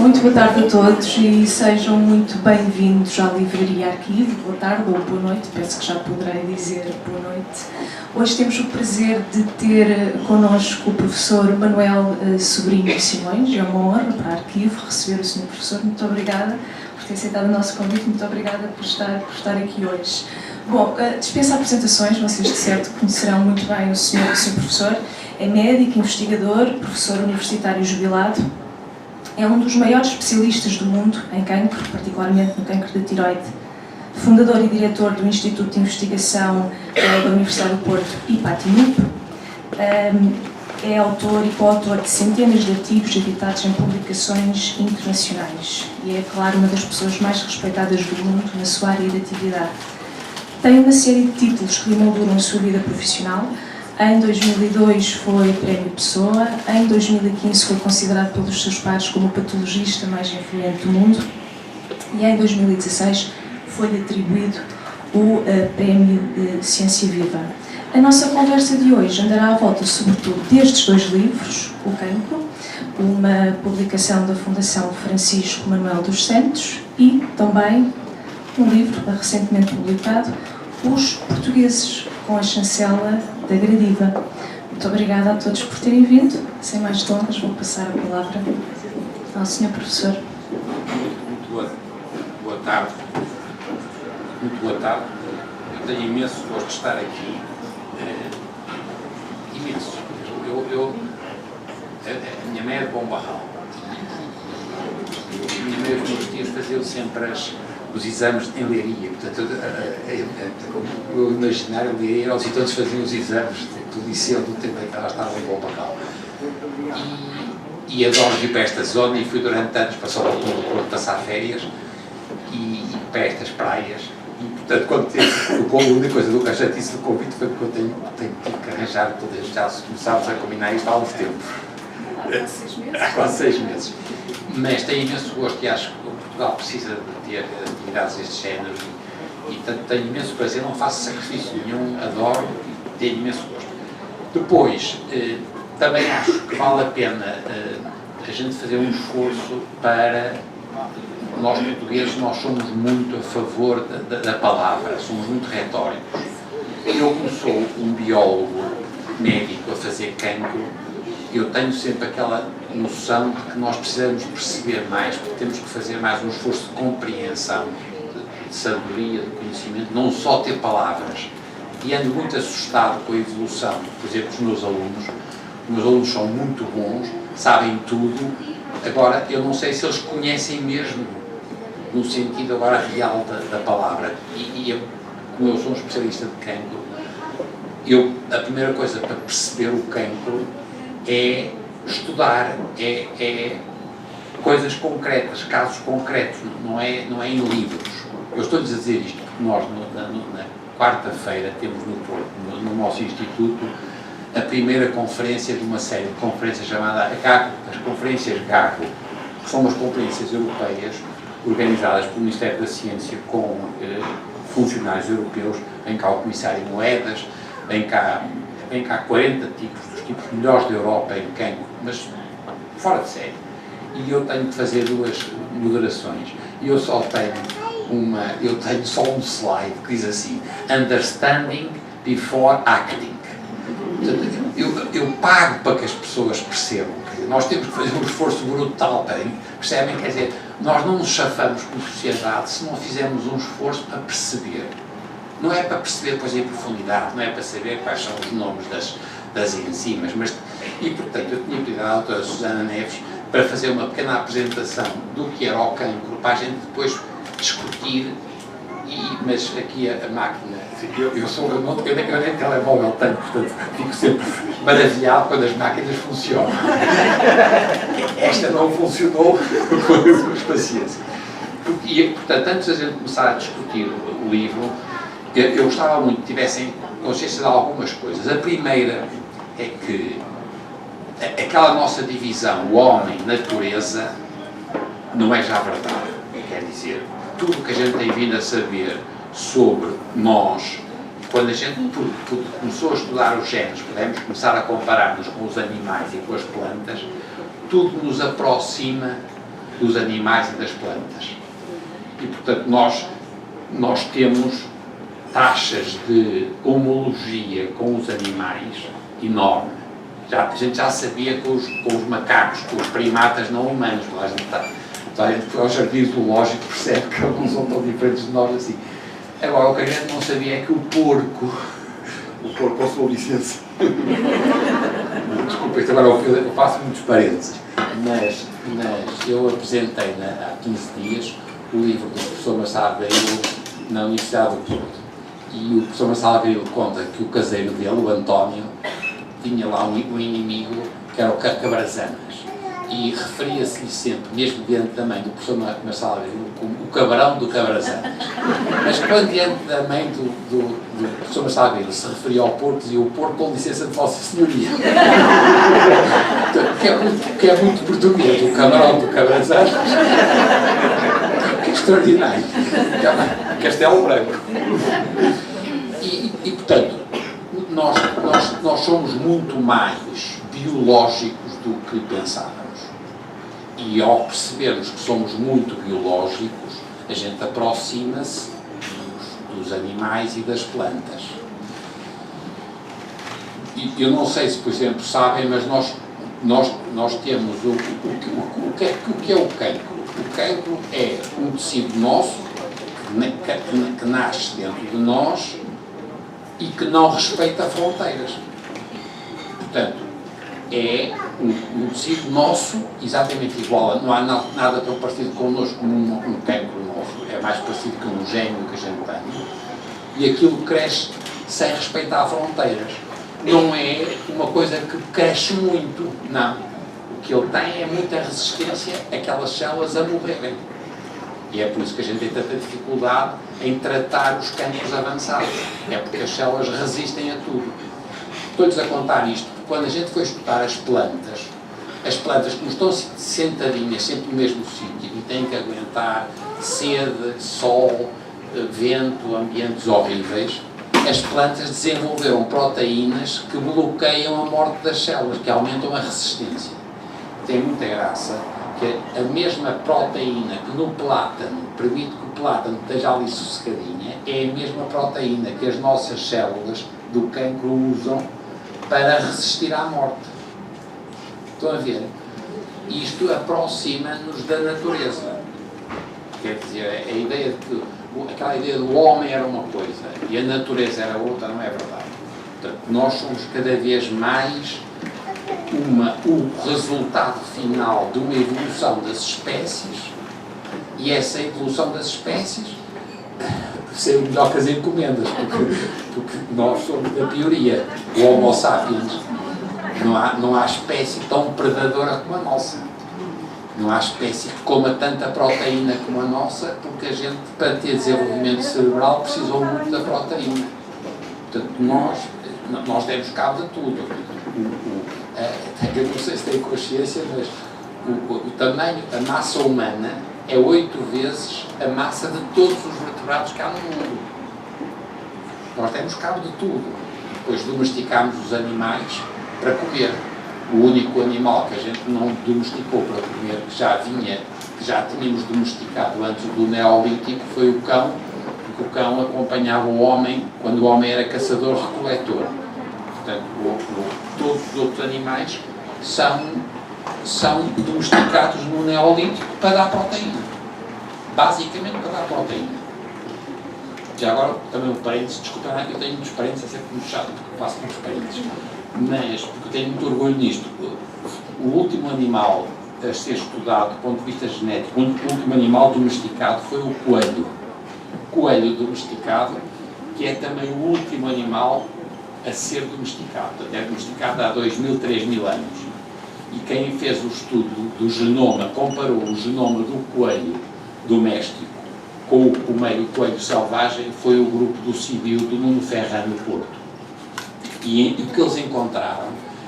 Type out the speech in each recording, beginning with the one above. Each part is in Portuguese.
Muito boa tarde a todos e sejam muito bem-vindos à Livraria Arquivo. Boa tarde ou boa noite, penso que já poderei dizer boa noite. Hoje temos o prazer de ter connosco o professor Manuel Sobrinho Simões. É uma honra para a Arquivo receber o Sr. Professor. Muito obrigada por ter aceitado o nosso convite, muito obrigada por estar aqui hoje. Bom, dispensa apresentações, vocês de certo conhecerão muito bem o Sr. Professor. É médico, investigador, professor universitário jubilado. É um dos maiores especialistas do mundo em cancro, particularmente no cancro da tiroide. Fundador e diretor do Instituto de Investigação da Universidade do Porto, IPATINUP. É autor e coautor de centenas de artigos editados em publicações internacionais. E é, claro, uma das pessoas mais respeitadas do mundo na sua área de atividade. Tem uma série de títulos que lhe molduram a sua vida profissional. Em 2002 foi Prémio Pessoa, em 2015 foi considerado pelos seus pares como o patologista mais influente do mundo e em 2016 foi-lhe atribuído o Prémio Ciência Viva. A nossa conversa de hoje andará à volta, sobretudo, destes dois livros, O Cancro, uma publicação da Fundação Francisco Manuel dos Santos e também um livro recentemente publicado, Os Portugueses, com a chancela da Gradiva. Muito obrigada a todos por terem vindo. Sem mais delongas, vou passar a palavra ao Sr. Professor. Boa tarde. Muito boa tarde. Eu tenho imenso gosto de estar aqui. Imenso. A minha mãe é de Bom Barral. A minha mãe, nos dias, fazia sempre os exames em Leiria. Portanto, o imaginário de Leiria era os então faziam os exames do liceu do tempo em que ela estava em Bom Barral. E adoro vir para esta zona e fui durante anos para São Paulo do Porto passar férias e para estas praias. E, portanto, a única coisa do que a chatice do convite foi porque eu tenho que arranjar todas, já começámos a combinar isto há uns tempos. Há quase 6 meses. Mas tenho imenso gosto e acho que Portugal precisa de ter atividades deste género e tenho imenso prazer, não faço sacrifício nenhum, adoro e tenho imenso gosto. Depois, também acho que vale a pena a gente fazer um esforço para... Nós portugueses, nós somos muito a favor da palavra, somos muito retóricos. Eu, como sou um biólogo médico a fazer cancro, eu tenho sempre aquela noção de que nós precisamos perceber mais, porque temos que fazer mais um esforço de compreensão, de sabedoria, de conhecimento, não só ter palavras. E ando muito assustado com a evolução, por exemplo, dos meus alunos. Os meus alunos são muito bons, sabem tudo, agora eu não sei se eles conhecem mesmo, no sentido agora real da palavra. Como eu sou um especialista de cancro, a primeira coisa para perceber o cancro é estudar, é coisas concretas, casos concretos, não é em livros. Eu estou-lhes a dizer isto porque nós, na quarta-feira, temos no Porto, no nosso Instituto, a primeira conferência de uma série de conferências chamada as Conferências GAGO, que são umas conferências europeias organizadas pelo Ministério da Ciência com funcionários europeus. Vem cá o Comissário Moedas, vem cá 40 tipos, dos tipos melhores da Europa em cancro, mas fora de série. E eu tenho que fazer 2 moderações. E eu tenho só um slide que diz assim: Understanding before acting. Eu pago para que as pessoas percebam. Nós temos que fazer um esforço brutal para percebem, quer dizer, nós não nos chafamos como sociedade se não fizermos um esforço para perceber. Não é para perceber depois em profundidade, não é para saber quais são os nomes das enzimas, e portanto eu tinha pedido à doutora Susana Neves para fazer uma pequena apresentação do que era o cancro, para a gente depois discutir, mas aqui a máquina, eu nem telemóvel tenho, portanto fico sempre maravilhado quando as máquinas funcionam. Esta não funcionou com paciência. E portanto, antes da gente começar a discutir o livro, eu gostava muito que tivessem consciência de algumas coisas. A primeira é que aquela nossa divisão, o homem, natureza, não é já verdade. Quer dizer, tudo o que a gente tem vindo a saber sobre nós, quando a gente começou a estudar os genes, podemos começar a comparar-nos com os animais e com as plantas, tudo nos aproxima dos animais e das plantas. E, portanto, nós temos taxas de homologia com os animais enorme. A gente já sabia com os macacos, com os primatas não humanos. A gente foi ao jardim zoológico, percebe que eles não são tão diferentes de nós assim. Agora, o que a gente não sabia é que o porco, com a sua licença, desculpa, isto agora eu faço muitos parênteses, mas eu apresentei há 15 dias o livro do professor Marcelo Grilo na Universidade do Porto. E o professor Marcelo Grilo conta que o caseiro dele, o António, tinha lá um inimigo que era o Cabrazanas. E referia-se-lhe sempre, mesmo diante da mãe do professor Marcelo Grilo, como o cabrão do Cabrazanas. Mas quando diante da mãe do professor Marcelo Grilo se referia ao porco, dizia o porco com licença de Vossa Senhoria. que é muito português, o cabrão do Cabrazanas. Que é extraordinário. Castelo Branco. E portanto, nós somos muito mais biológicos do que pensávamos. E ao percebermos que somos muito biológicos, a gente aproxima-se dos animais e das plantas. E eu não sei se, por exemplo, sabem, mas nós temos o que é o cancro. O cancro é um tecido nosso que nasce dentro de nós e que não respeita fronteiras. Portanto, é um tecido nosso, exatamente igual, não há nada tão parecido connosco como um cancro nosso, é mais parecido com um gêmeo que a gente tem, e aquilo cresce sem respeitar fronteiras. Não é uma coisa que cresce muito, não. O que ele tem é muita resistência àquelas células a morrerem. E é por isso que a gente tem tanta dificuldade em tratar os cancros avançados. É porque as células resistem a tudo. Estou-lhes a contar isto, porque quando a gente foi estudar as plantas que estão sentadinhas sempre no mesmo sítio e têm que aguentar sede, sol, vento, ambientes horríveis, as plantas desenvolveram proteínas que bloqueiam a morte das células, que aumentam a resistência. Tem muita graça que a mesma proteína que no plátano permite que o plátano esteja ali sossegadinha é a mesma proteína que as nossas células do cancro usam para resistir à morte. Estão a ver? Isto aproxima-nos da natureza. Quer dizer, a ideia de que aquela ideia do homem era uma coisa e a natureza era outra, não é verdade. Portanto, nós somos cada vez mais o resultado final de uma evolução das espécies, e essa evolução das espécies sei melhor que as encomendas, porque nós somos da pioria, o Homo sapiens. Não há espécie tão predadora como a nossa. Não há espécie que coma tanta proteína como a nossa, porque a gente, para ter desenvolvimento cerebral, precisou muito da proteína. Portanto, nós demos cabo de tudo. Eu não sei se têm consciência, mas o tamanho, a massa humana é 8 vezes a massa de todos os vertebrados que há no mundo. Nós demos cabo de tudo. Depois domesticámos os animais para comer. O único animal que a gente não domesticou para comer, que já tínhamos domesticado antes do Neolítico, foi o cão, porque o cão acompanhava o homem quando o homem era caçador-recoletor. Portanto, todos os outros animais são domesticados no Neolítico para dar proteína. Basicamente para dar proteína. Já agora, também um parênteses, desculpa lá que eu tenho muitos parênteses, é sempre muito chato porque eu faço muitos parênteses. Mas, porque eu tenho muito orgulho nisto, o último animal a ser estudado do ponto de vista genético, o último animal domesticado foi o coelho. O coelho domesticado, que é também o último animal a ser domesticado. É domesticado há 2.000, 3.000 anos. E quem fez o estudo do genoma, comparou o genoma do coelho doméstico com o primeiro coelho selvagem, foi o grupo do Sibiu, do Nuno Ferrand, no Porto. E o que eles encontraram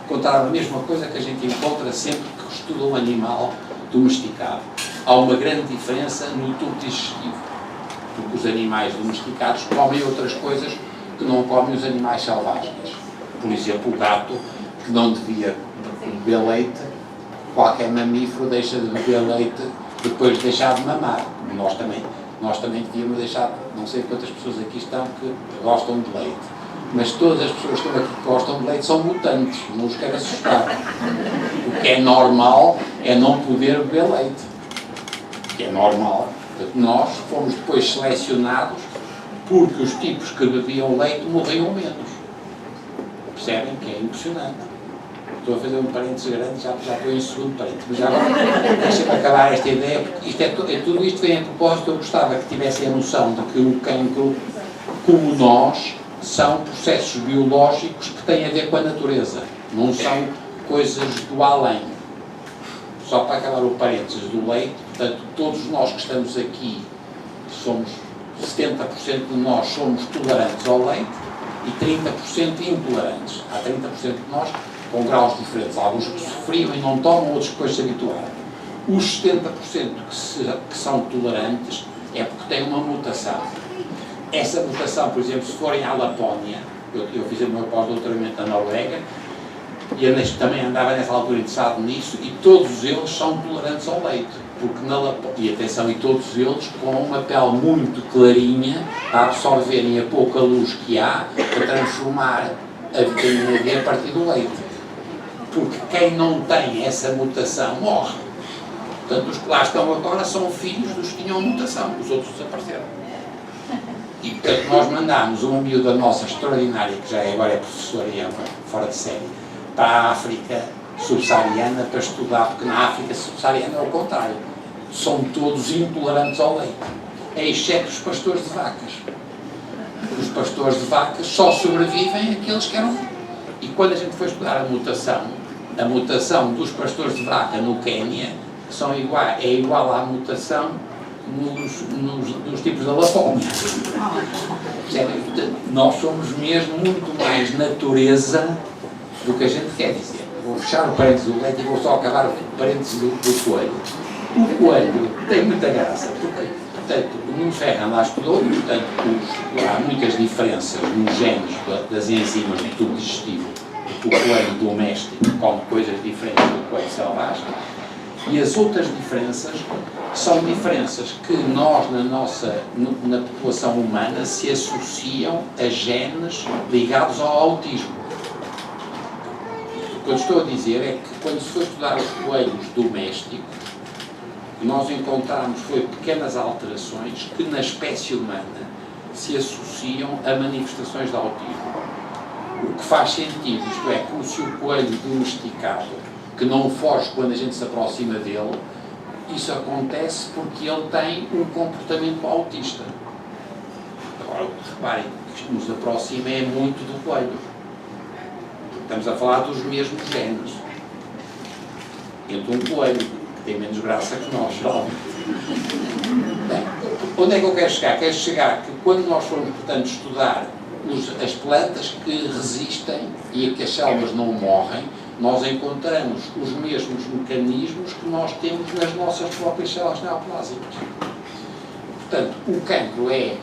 a mesma coisa que a gente encontra sempre que estuda um animal domesticado. Há uma grande diferença no tubo digestivo, porque os animais domesticados comem outras coisas que não comem os animais selvagens. Por exemplo, o gato, que não devia beber leite, qualquer mamífero deixa de beber leite depois de deixar de mamar. Nós também devíamos deixar, não sei quantas pessoas aqui estão que gostam de leite, mas todas as pessoas que estão aqui que gostam de leite são mutantes, não os quero assustar. O que é normal é não poder beber leite. O que é normal. Portanto, nós fomos depois selecionados porque os tipos que bebiam leite morriam menos. Percebem que é impressionante. Estou a fazer um parênteses grande, já estou em segundo parênteses, mas já agora deixa-me acabar esta ideia, porque tudo isto vem a propósito. Eu gostava que tivessem a noção de que o cancro, como nós, são processos biológicos que têm a ver com a natureza, não são coisas do além. Só para acabar o parênteses do leite, portanto, todos nós que estamos aqui, somos 70% de nós somos tolerantes ao leite e 30% intolerantes. Há 30% de nós com graus diferentes, alguns que sofriam e não tomam, outros que depois se habituaram. Os 70% que são tolerantes é porque têm uma mutação. Essa mutação, por exemplo, se forem à Lapónia, eu fiz o meu pós-doutoramento na Noruega, e eu também andava nessa altura interessado nisso, e todos eles são tolerantes ao leite, porque na Lapónia, e atenção, e todos eles com uma pele muito clarinha, para absorverem a pouca luz que há, para transformar a vitamina D a partir do leite. Porque quem não tem essa mutação morre. Portanto, os que lá estão agora são filhos dos que tinham a mutação, os outros desapareceram. E, portanto, nós mandámos uma miúda nossa extraordinária, que já agora é professora e é fora de série, para a África subsaariana para estudar, porque na África subsaariana é o contrário. São todos intolerantes ao leite, exceto os pastores de vacas. Os pastores de vacas só sobrevivem aqueles que eram... E quando a gente foi estudar a mutação dos pastores de vaca no Quénia, é igual à mutação nos tipos da Lapónia. Nós somos mesmo muito mais natureza do que a gente quer dizer. Vou fechar o parênteses do leite e vou só acabar o parênteses do coelho. O coelho tem muita graça, porque, portanto, o Nuno Ferro lá estudou, e, portanto, há muitas diferenças nos genes das enzimas do tubo digestivo. O coelho doméstico come coisas diferentes do coelho selvagem. E as outras diferenças são diferenças que nós, na população humana, se associam a genes ligados ao autismo. O que eu estou a dizer é que, quando se foi estudar os coelhos domésticos, o que nós encontramos foi pequenas alterações que, na espécie humana, se associam a manifestações de autismo. O que faz sentido, isto é, como se o coelho domesticado, que não foge quando a gente se aproxima dele, isso acontece porque ele tem um comportamento autista. Agora, reparem, o que isto nos aproxima é muito do coelho. Estamos a falar dos mesmos genes. Entre um coelho, que tem menos graça que nós, geralmente. Bem, onde é que eu quero chegar? Quero chegar que quando nós formos, portanto, estudar as plantas que resistem e que as células não morrem, nós encontramos os mesmos mecanismos que nós temos nas nossas próprias células neoplásicas. Portanto, o cancro é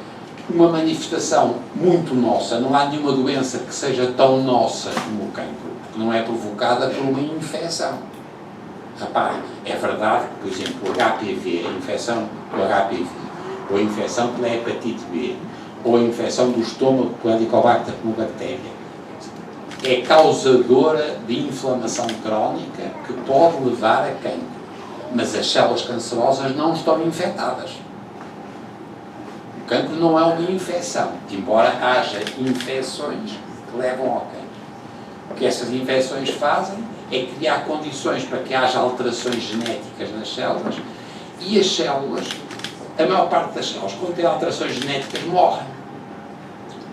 uma manifestação muito nossa, não há nenhuma doença que seja tão nossa como o cancro, que não é provocada por uma infecção. Reparem, é verdade que, por exemplo, o HPV, a infecção do HPV, ou a infecção pela hepatite B, ou a infecção do estômago pela Helicobacter pneumobactéria, é causadora de inflamação crónica que pode levar a cancro. Mas as células cancerosas não estão infectadas. O cancro não é uma infecção, embora haja infecções que levam ao cancro. O que essas infecções fazem é criar condições para que haja alterações genéticas nas células, e as células, a maior parte das células, quando tem alterações genéticas, morrem.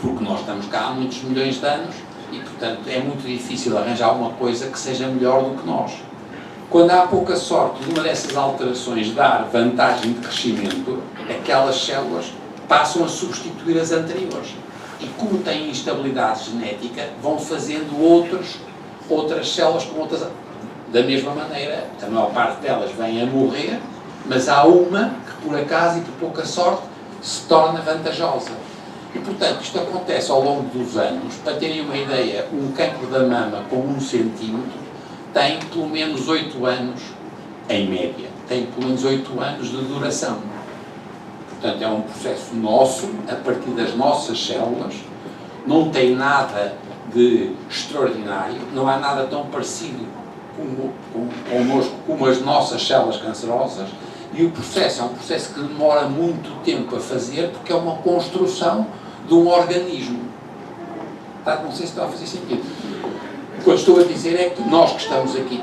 Porque nós estamos cá há muitos milhões de anos e, portanto, é muito difícil arranjar uma coisa que seja melhor do que nós. Quando há pouca sorte de uma dessas alterações dar vantagem de crescimento, aquelas células passam a substituir as anteriores. E como têm instabilidade genética, vão fazendo outras células com outras... Da mesma maneira, a maior parte delas vem a morrer, mas há uma que, por acaso e por pouca sorte, se torna vantajosa. E, portanto, isto acontece ao longo dos anos. Para terem uma ideia, um cancro da mama com 1 centímetro tem pelo menos 8 anos, em média. tem pelo menos 8 anos de duração. Portanto, é um processo nosso, a partir das nossas células, não tem nada de extraordinário, não há nada tão parecido connosco como as nossas células cancerosas, e o processo é um processo que demora muito tempo a fazer, porque é uma construção de um organismo. Tá? Não sei se está a fazer sentido. O que eu estou a dizer é que nós que estamos aqui,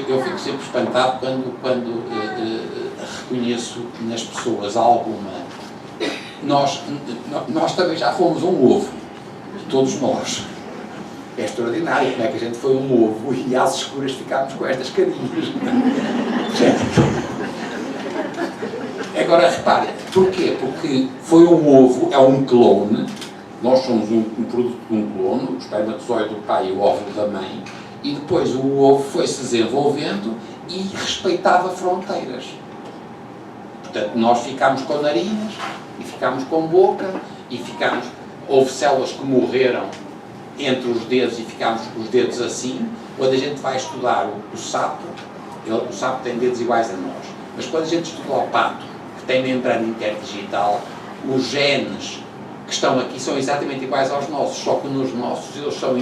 eu fico sempre espantado quando reconheço nas pessoas alguma. Nós também já fomos um ovo, todos nós. É extraordinário como é que a gente foi um ovo e às escuras ficámos com estas carinhas. Agora repare, porquê? Porque foi um ovo, é um clone, nós somos um produto de um clone, o espermatozoide do pai e o óvulo da mãe, e depois o ovo foi-se desenvolvendo e respeitava fronteiras. Portanto, nós ficámos com narinas, e ficámos com boca, e ficámos, houve células que morreram entre os dedos e ficámos com os dedos assim. Quando a gente vai estudar o sapo, o sapo tem dedos iguais a nós, mas quando a gente estuda o pato, que tem membrana interdigital, os genes que estão aqui são exatamente iguais aos nossos, só que nos nossos eles são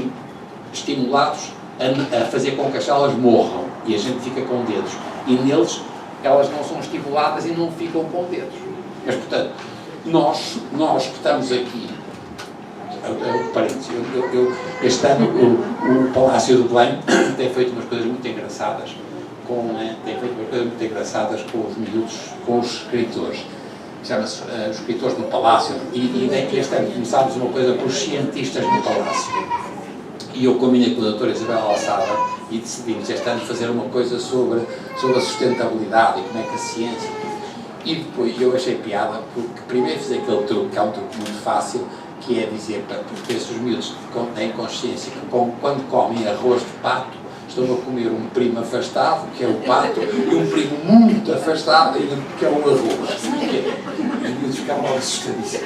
estimulados a fazer com que as células morram e a gente fica com dedos, e neles elas não são estimuladas e não ficam com dedos. Mas portanto, nós que estamos aqui, este ano o Palácio do Belém tem feito umas coisas muito engraçadas com os miúdos, com os escritores. Chama-se os escritores no Palácio, e este ano começámos uma coisa com os cientistas no Palácio. E eu combinei com a doutora Isabel Alçada e decidimos este ano fazer uma coisa sobre a sustentabilidade e como é que a ciência. E depois eu achei piada, porque primeiro fiz aquele truque, que é um truque muito fácil, que é dizer, porque se os miúdos têm consciência que quando comem arroz de pato, estão a comer um primo afastado, que é o pato, e um primo muito afastado, que é o arroz. Os miúdos ficaram logo assustadíssimos.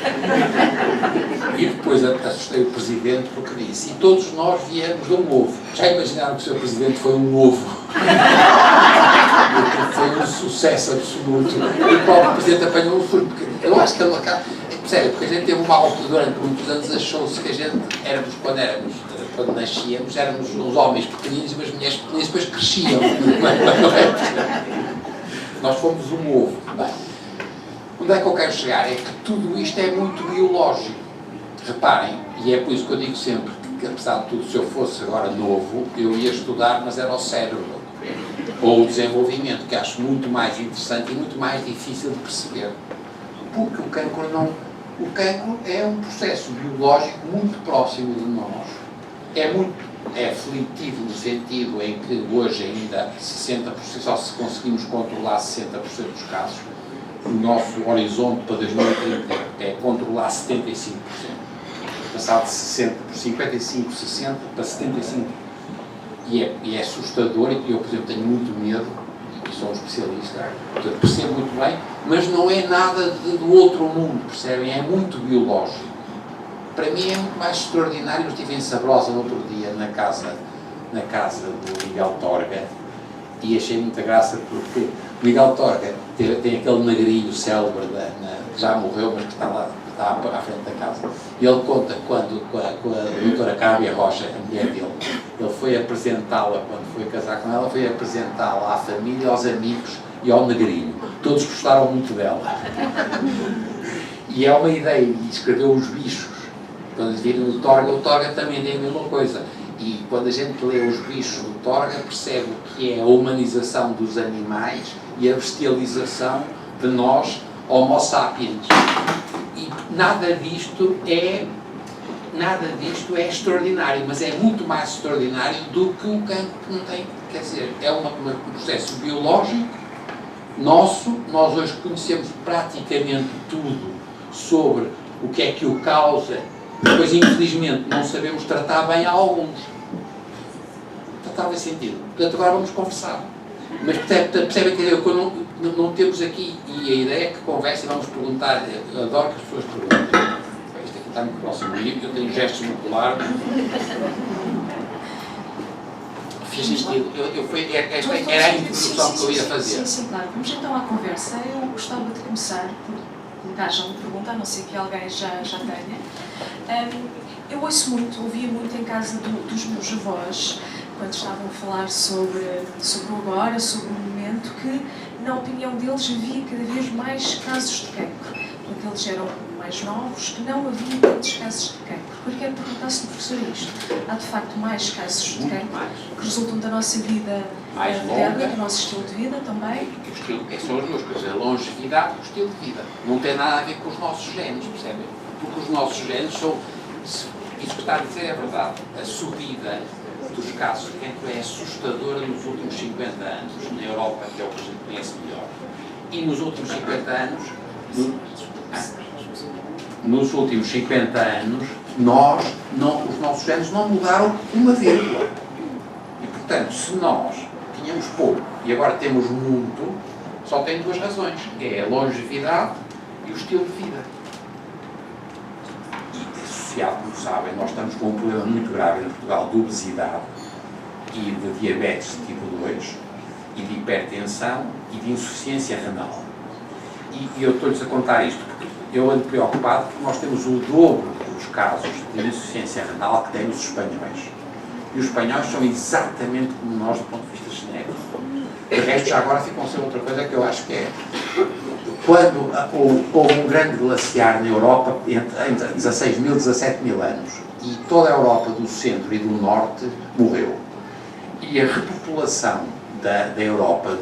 E depois assustei o Presidente porque disse, e todos nós viemos de um ovo. Já imaginaram que o Sr. Presidente foi um ovo? Foi um sucesso absoluto. E o próprio Presidente apanhou um susto, porque eu acho que ele acaba... Sério, porque a gente teve uma altura, durante muitos anos, achou-se que a gente quando nascíamos, éramos uns homens pequeninos e umas mulheres pequeninas, depois cresciam. Nós fomos um ovo. Bem, onde é que eu quero chegar? É que tudo isto é muito biológico. Reparem, e é por isso que eu digo sempre que, apesar de tudo, se eu fosse agora novo, eu ia estudar, mas era o cérebro. Ou o desenvolvimento, que acho muito mais interessante e muito mais difícil de perceber. Porque o cancro não... O cancro é um processo biológico muito próximo de nós. É aflitivo no sentido em que hoje ainda 60%, só se conseguimos controlar 60% dos casos. O nosso horizonte para 2030 é controlar 75%. Passar de 55, 60 para 75%. E é assustador, e eu, por exemplo, tenho muito medo, e sou um especialista, portanto percebo muito bem, mas não é nada do outro mundo, percebem? É muito biológico. Para mim é muito mais extraordinário. Eu estive em Sabrosa no outro dia, na casa do Miguel Torga, e achei muita graça porque o Miguel Torga tem aquele magrinho célebre, que já morreu, mas que está lá, está à frente da casa. E ele conta quando com a doutora Cábia Rocha, a mulher dele, ele foi apresentá-la, quando foi casar com ela, foi apresentá-la à família, aos amigos e ao negrinho. Todos gostaram muito dela. E é uma ideia, e escreveu Os Bichos. Quando viram o Torga também tem a mesma coisa. E quando a gente lê Os Bichos do Torga, percebe o que é a humanização dos animais e a bestialização de nós, Homo sapiens. E nada disto é extraordinário, mas é muito mais extraordinário do que o cancro, que não tem, quer dizer, é um processo biológico nosso. Nós hoje conhecemos praticamente tudo sobre o que é que o causa, depois infelizmente não sabemos tratar bem a alguns. Tratava sentido. Portanto, agora vamos conversar. Mas percebem que não temos aqui, e a ideia é que conversem, vamos perguntar. Eu adoro que as pessoas perguntem. Isto aqui está muito próximo do livro, eu tenho gestos no colar. Fez sentido. Esta era a introdução que eu ia fazer. Sim, claro. Vamos então à conversa. Eu gostava de começar por colocar já uma pergunta, a não ser que alguém já tenha. Eu ouvia muito em casa dos meus avós, quando estavam a falar sobre o agora, sobre o momento, que, na opinião deles, havia cada vez mais casos de cancro. Porque eles eram mais novos, que não havia tantos casos de cancro. Eu quero perguntar-se ao professor isto. Há, de facto, mais casos de cancro que resultam da nossa vida moderna, do nosso estilo de vida também? São as duas coisas, a longevidade e o estilo de vida. Não tem nada a ver com os nossos genes, percebem? Porque os nossos genes são... Isso que está a dizer é verdade. A subida dos casos de cancro é assustadora nos últimos 50 anos, na Europa, que é o que a gente conhece melhor. E nos últimos 50 anos... Nos últimos 50 anos, os nossos genes não mudaram uma vírgula. E, portanto, se nós tínhamos pouco e agora temos muito, só tem duas razões. É a longevidade e o estilo de vida. E, associado, como sabem, nós estamos com um problema muito grave em Portugal de obesidade e de diabetes de tipo 2 e de hipertensão e de insuficiência renal. E eu estou-lhes a contar isto porque eu ando preocupado porque nós temos o dobro dos casos de insuficiência renal que têm os espanhóis. E os espanhóis são exatamente como nós do ponto de vista genético. De resto, já agora ficam sem outra coisa que eu acho que é... Quando houve um grande glaciar na Europa, entre 16 mil e 17 mil anos, e toda a Europa do centro e do norte morreu. E a repopulação da Europa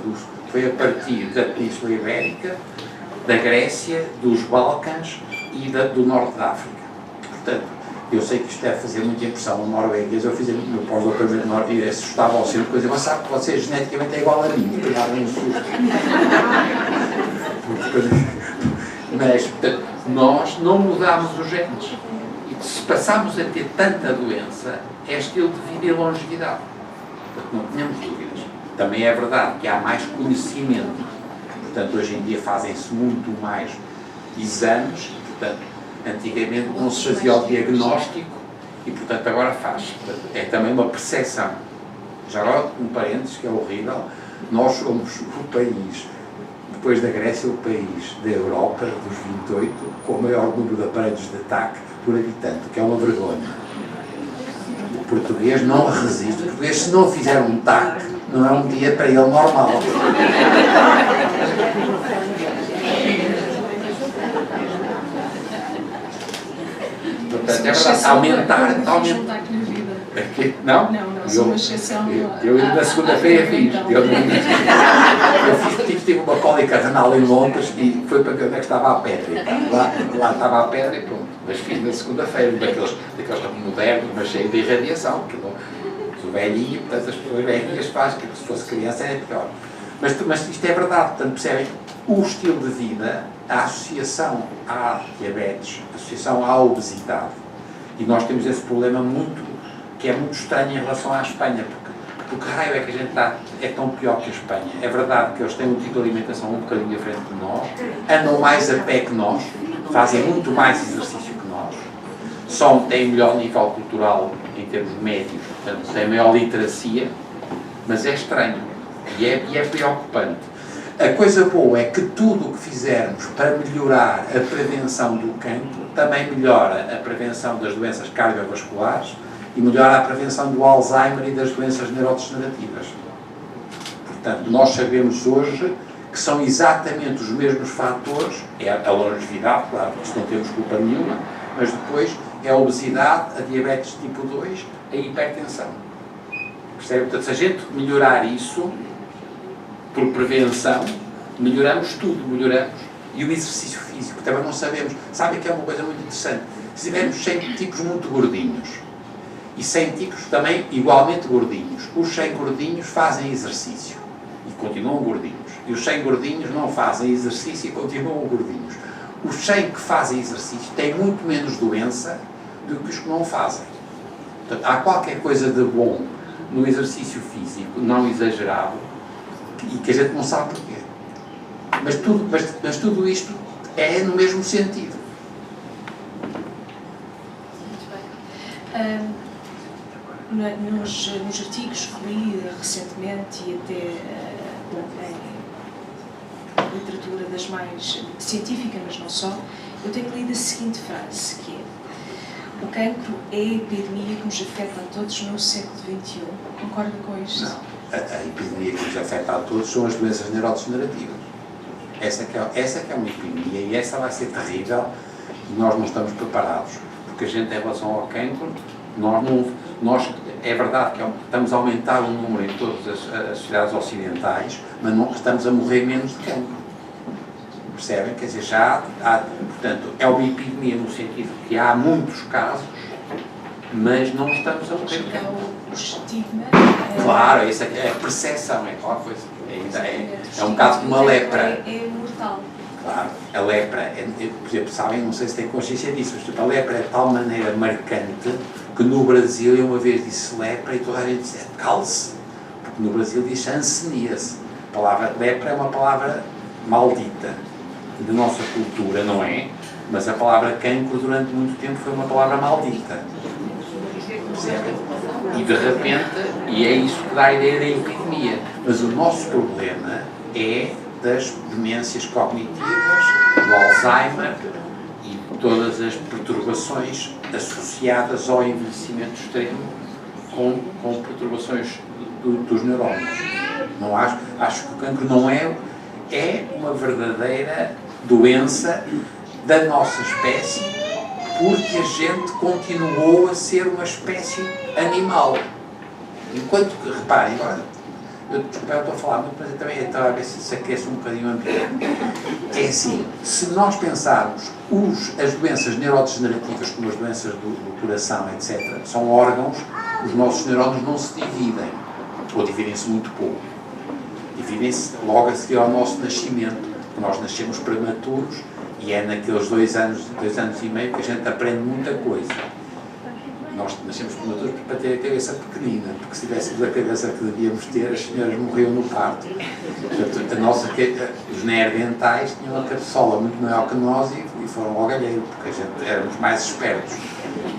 foi a partir da Península Ibérica, da Grécia, dos Balcãs e do norte da África. Portanto, eu sei que isto deve fazer muita impressão ao norueguês. Eu fiz o meu pós-doutoramento no Norte e assustava ao centro, coisa, mas sabe que você geneticamente é igual a mim. Um susto. Mas, portanto, nós não mudámos os genes. E se passámos a ter tanta doença, é estilo de vida e longevidade. Portanto, não tínhamos dúvidas. Também é verdade que há mais conhecimento. Portanto, hoje em dia fazem-se muito mais exames, portanto, antigamente não se fazia o diagnóstico e, portanto, agora faz. Portanto, é também uma percepção. Já agora, um parênteses que é horrível, nós somos o país, depois da Grécia, o país da Europa, dos 28, com o maior número de aparelhos de ataque por habitante, que é uma vergonha. O português não resiste. O português, se não fizer um TAC, não é um dia para ele normal. Portanto, é verdade, aumentar. Não? Não, sou uma exceção. Eu na segunda-feira fiz. Eu tive uma cólica renal em Londres e foi para onde é que estava a pedra. Lá estava a pedra e pronto. Mas fiz na segunda-feira, daqueles modernos, mas cheio de irradiação. O velhinho, portanto, as pessoas velhinhas fazem, que se fosse criança era pior. Mas isto é verdade, portanto, percebem? O estilo de vida, a associação à diabetes, a associação à obesidade, e nós temos esse problema que é muito estranho em relação à Espanha, porque raio é que a gente é tão pior que a Espanha. É verdade que eles têm um tipo de alimentação um bocadinho diferente de nós, andam mais a pé que nós, fazem muito mais exercício que nós, têm melhor nível cultural em termos médios, portanto, têm maior literacia, mas é estranho e é preocupante. A coisa boa é que tudo o que fizermos para melhorar a prevenção do cancro também melhora a prevenção das doenças cardiovasculares e melhora a prevenção do Alzheimer e das doenças neurodegenerativas. Portanto, nós sabemos hoje que são exatamente os mesmos fatores, é a longevidade, claro, porque não temos culpa nenhuma, mas depois é a obesidade, a diabetes tipo 2, a hipertensão. Percebe? Portanto, se a gente melhorar isso, por prevenção, melhoramos tudo, melhoramos. E o exercício físico, também não sabemos. Sabem que é uma coisa muito interessante. Se tivermos 100 tipos muito gordinhos e 100 tipos também igualmente gordinhos, os 100 gordinhos fazem exercício e continuam gordinhos. E os 100 gordinhos não fazem exercício e continuam gordinhos. Os 100 que fazem exercício têm muito menos doença do que os que não fazem. Portanto, há qualquer coisa de bom no exercício físico, não exagerado, e que a gente não sabe porquê. Mas tudo isto é no mesmo sentido. Muito bem. nos artigos que li recentemente e até em literatura das mais científica, mas não só, eu tenho lido a seguinte frase, que é: o cancro é a epidemia que nos afeta a todos no século XXI. Concorda com isto? Não. A epidemia que nos afeta a todos são as doenças neurodegenerativas. Essa que é uma epidemia e essa vai ser terrível e nós não estamos preparados. Porque a gente, em relação ao cancro, é verdade que estamos a aumentar o número em todas as sociedades ocidentais, mas não estamos a morrer menos de cancro. Percebem? Quer dizer, portanto, é uma epidemia no sentido que há muitos casos, mas não estamos a morrer de cancro. O estigma... Claro, essa é a percepção, é aquela coisa. É um bocado como a lepra. É mortal. Claro, a lepra, por exemplo, sabem, não sei se têm consciência disso, mas a lepra é de tal maneira marcante que no Brasil eu uma vez disse lepra e toda a gente disse calce, porque no Brasil diz hanseníase. A palavra lepra é uma palavra maldita da nossa cultura, não é? Mas a palavra cancro durante muito tempo foi uma palavra maldita. Percebem? E de repente, e é isso que dá a ideia da epidemia. Mas o nosso problema é das demências cognitivas, do Alzheimer e todas as perturbações associadas ao envelhecimento extremo com perturbações dos neurónios. Não acho que o cancro não é uma verdadeira doença da nossa espécie, porque a gente continuou a ser uma espécie animal. Enquanto que, reparem, agora, eu estou a falar muito, mas eu também estava a ver se aquece um bocadinho o ambiente. É assim, se nós pensarmos as doenças neurodegenerativas, como as doenças do coração, etc., são órgãos, os nossos neurónios não se dividem, ou dividem-se muito pouco. Dividem-se logo a seguir ao nosso nascimento, porque nós nascemos prematuros e é naqueles 2 anos e meio que a gente aprende muita coisa. Nós nascemos prematuros para ter a cabeça pequenina, porque se tivéssemos a cabeça que devíamos ter, as senhoras morriam no parto. Portanto, os neandertais tinham uma cabeçola muito maior que nós e foram ao galheiro, porque a gente éramos mais espertos.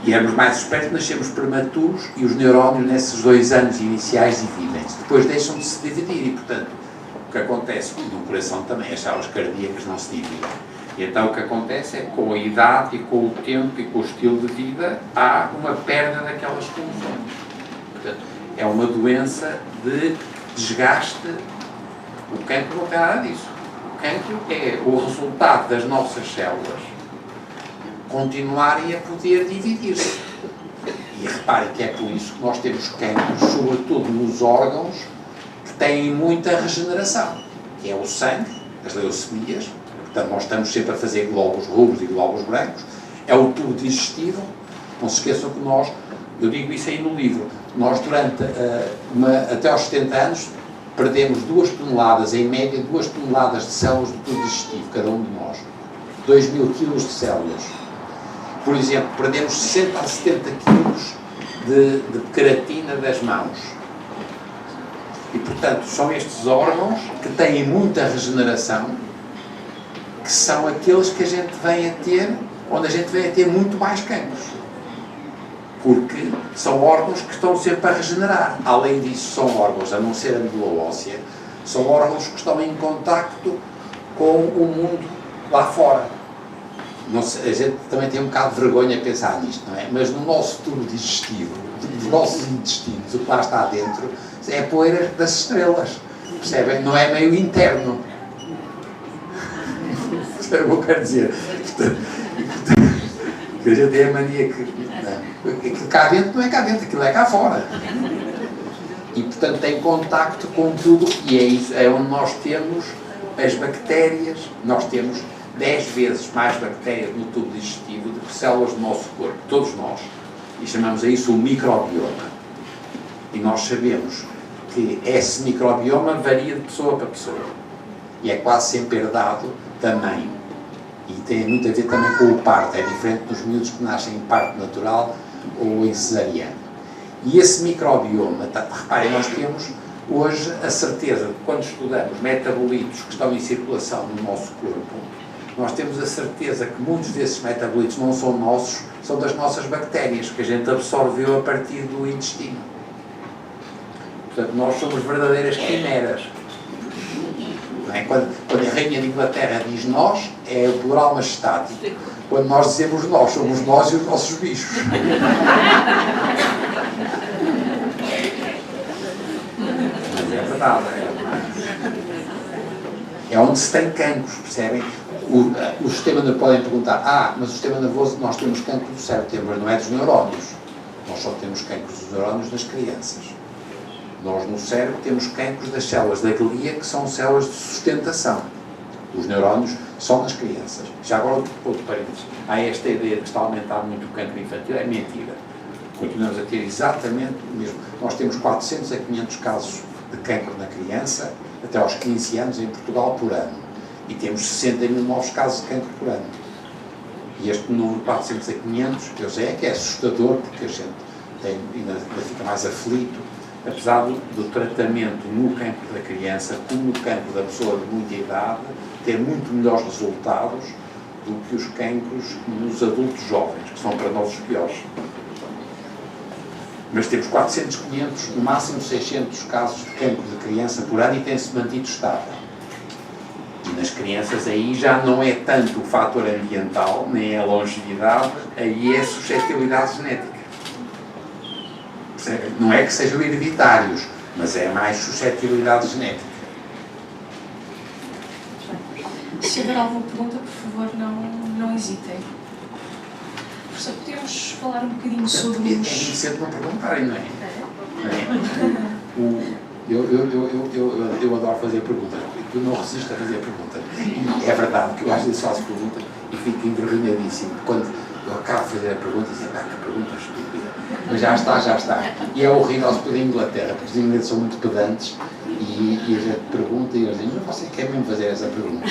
E éramos mais espertos, nascemos prematuros e os neurónios nesses 2 anos iniciais dividem-se. Depois deixam de se dividir e, portanto, o que acontece no coração também, as células cardíacas não se dividem. E então o que acontece é que com a idade e com o tempo e com o estilo de vida há uma perda daquelas funções. Portanto, é uma doença de desgaste. O cancro não tem nada disso. O cancro é o resultado das nossas células continuarem a poder dividir-se. E reparem que é por isso que nós temos cancros, sobretudo nos órgãos que têm muita regeneração, que é o sangue, as leucemias. Portanto, nós estamos sempre a fazer glóbulos rubros e glóbulos brancos. É o tubo digestivo. Não se esqueçam que nós, eu digo isso aí no livro, nós durante, até aos 70 anos, perdemos 2 toneladas, em média, 2 toneladas de células do tubo digestivo, cada um de nós. 2.000 quilos de células. Por exemplo, perdemos 60 a 70 quilos de queratina das mãos. E, portanto, são estes órgãos que têm muita regeneração, que são aqueles que a gente vem a ter, onde a gente vem a ter muito mais cancros. Porque são órgãos que estão sempre a regenerar. Além disso, são órgãos, a não ser a medula óssea, são órgãos que estão em contacto com o mundo lá fora. Não sei, a gente também tem um bocado de vergonha a pensar nisto, não é? Mas no nosso tubo digestivo, dos nossos intestinos, o que lá está dentro, é a poeira das estrelas. Percebem? Não é meio interno. Percebem o que eu quero dizer? Portanto, a gente tem a mania que cá dentro não é cá dentro, aquilo é cá fora. E, portanto, tem contacto com tudo, e é isso, é onde nós temos as bactérias, nós temos 10 vezes mais bactérias no tubo digestivo do que células do nosso corpo, todos nós. E chamamos a isso o microbioma. E nós sabemos que esse microbioma varia de pessoa para pessoa. E é quase sempre herdado também. E tem muito a ver também com o parto. É diferente dos miúdos que nascem em parto natural ou em cesariana. E esse microbioma, reparem, nós temos hoje a certeza de que quando estudamos metabolitos que estão em circulação no nosso corpo, nós temos a certeza que muitos desses metabolitos não são nossos, são das nossas bactérias, que a gente absorveu a partir do intestino. Portanto, nós somos verdadeiras quimeras. Não é? Quando a Rainha de Inglaterra diz nós, é o plural majestático. Quando nós dizemos nós, somos nós e os nossos bichos. Mas é verdade, é onde se tem cancros, percebem? O sistema nervoso, podem perguntar, mas o sistema nervoso, nós temos cancro do cérebro, mas não é dos neurónios. Nós só temos cancros dos neurónios nas crianças. Nós no cérebro temos cancros das células da glia, que são células de sustentação. Os neurónios só nas crianças. Já agora, outro parênteses. Há esta ideia de que está a aumentar muito o cancro infantil. É mentira. Continuamos a ter exatamente o mesmo. Nós temos 400 a 500 casos de cancro na criança, até aos 15 anos, em Portugal, por ano. E temos 60 mil novos casos de cancro por ano. E este número de 400 a 500, eu sei que é assustador, porque a gente ainda fica mais aflito, apesar do tratamento no cancro da criança, como no cancro da pessoa de muita idade, ter muito melhores resultados do que os cancros nos adultos jovens, que são para nós os piores. Mas temos 400, 500, no máximo 600 casos de cancro de criança por ano e tem-se mantido estável. E nas crianças aí já não é tanto o fator ambiental, nem a longevidade, aí é a suscetibilidade genética. Não é que sejam hereditários, mas é mais suscetibilidade genética. Se houver alguma pergunta, por favor, não hesitem. Professor, podemos falar um bocadinho sobre os... É interessante não perguntarem, não é? Eu adoro fazer perguntas. Eu não resisto a fazer perguntas. E é verdade que eu às vezes faço perguntas e fico envergonhadíssimo. Quando eu acabo de fazer a pergunta, e digo, que pergunta estúpida. Mas já está. E é horrível se pela Inglaterra, porque os ingleses são muito pedantes e a gente pergunta e eles dizem, mas você quer mesmo fazer essa pergunta?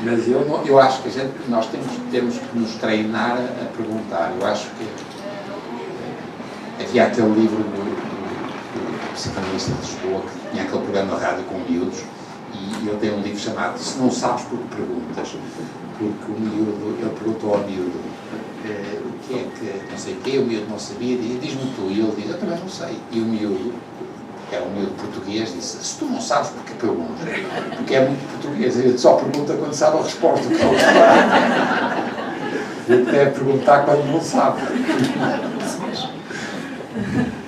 Mas eu acho que nós temos que nos treinar a perguntar. Eu acho que havia aquele livro do psicanalista de Lisboa, que tinha aquele programa de rádio com miúdos, e ele tem um livro chamado Se Não Sabes Porque Perguntas, porque o miúdo, ele perguntou ao miúdo o que é que, não sei o quê, o miúdo não sabia, e diz-me tu, e ele diz, eu também não sei, e o miúdo, que era um miúdo português, disse, se tu não sabes porque perguntas, porque é muito português, a gente só pergunta quando sabe a resposta, que é o a gente deve perguntar quando não sabe.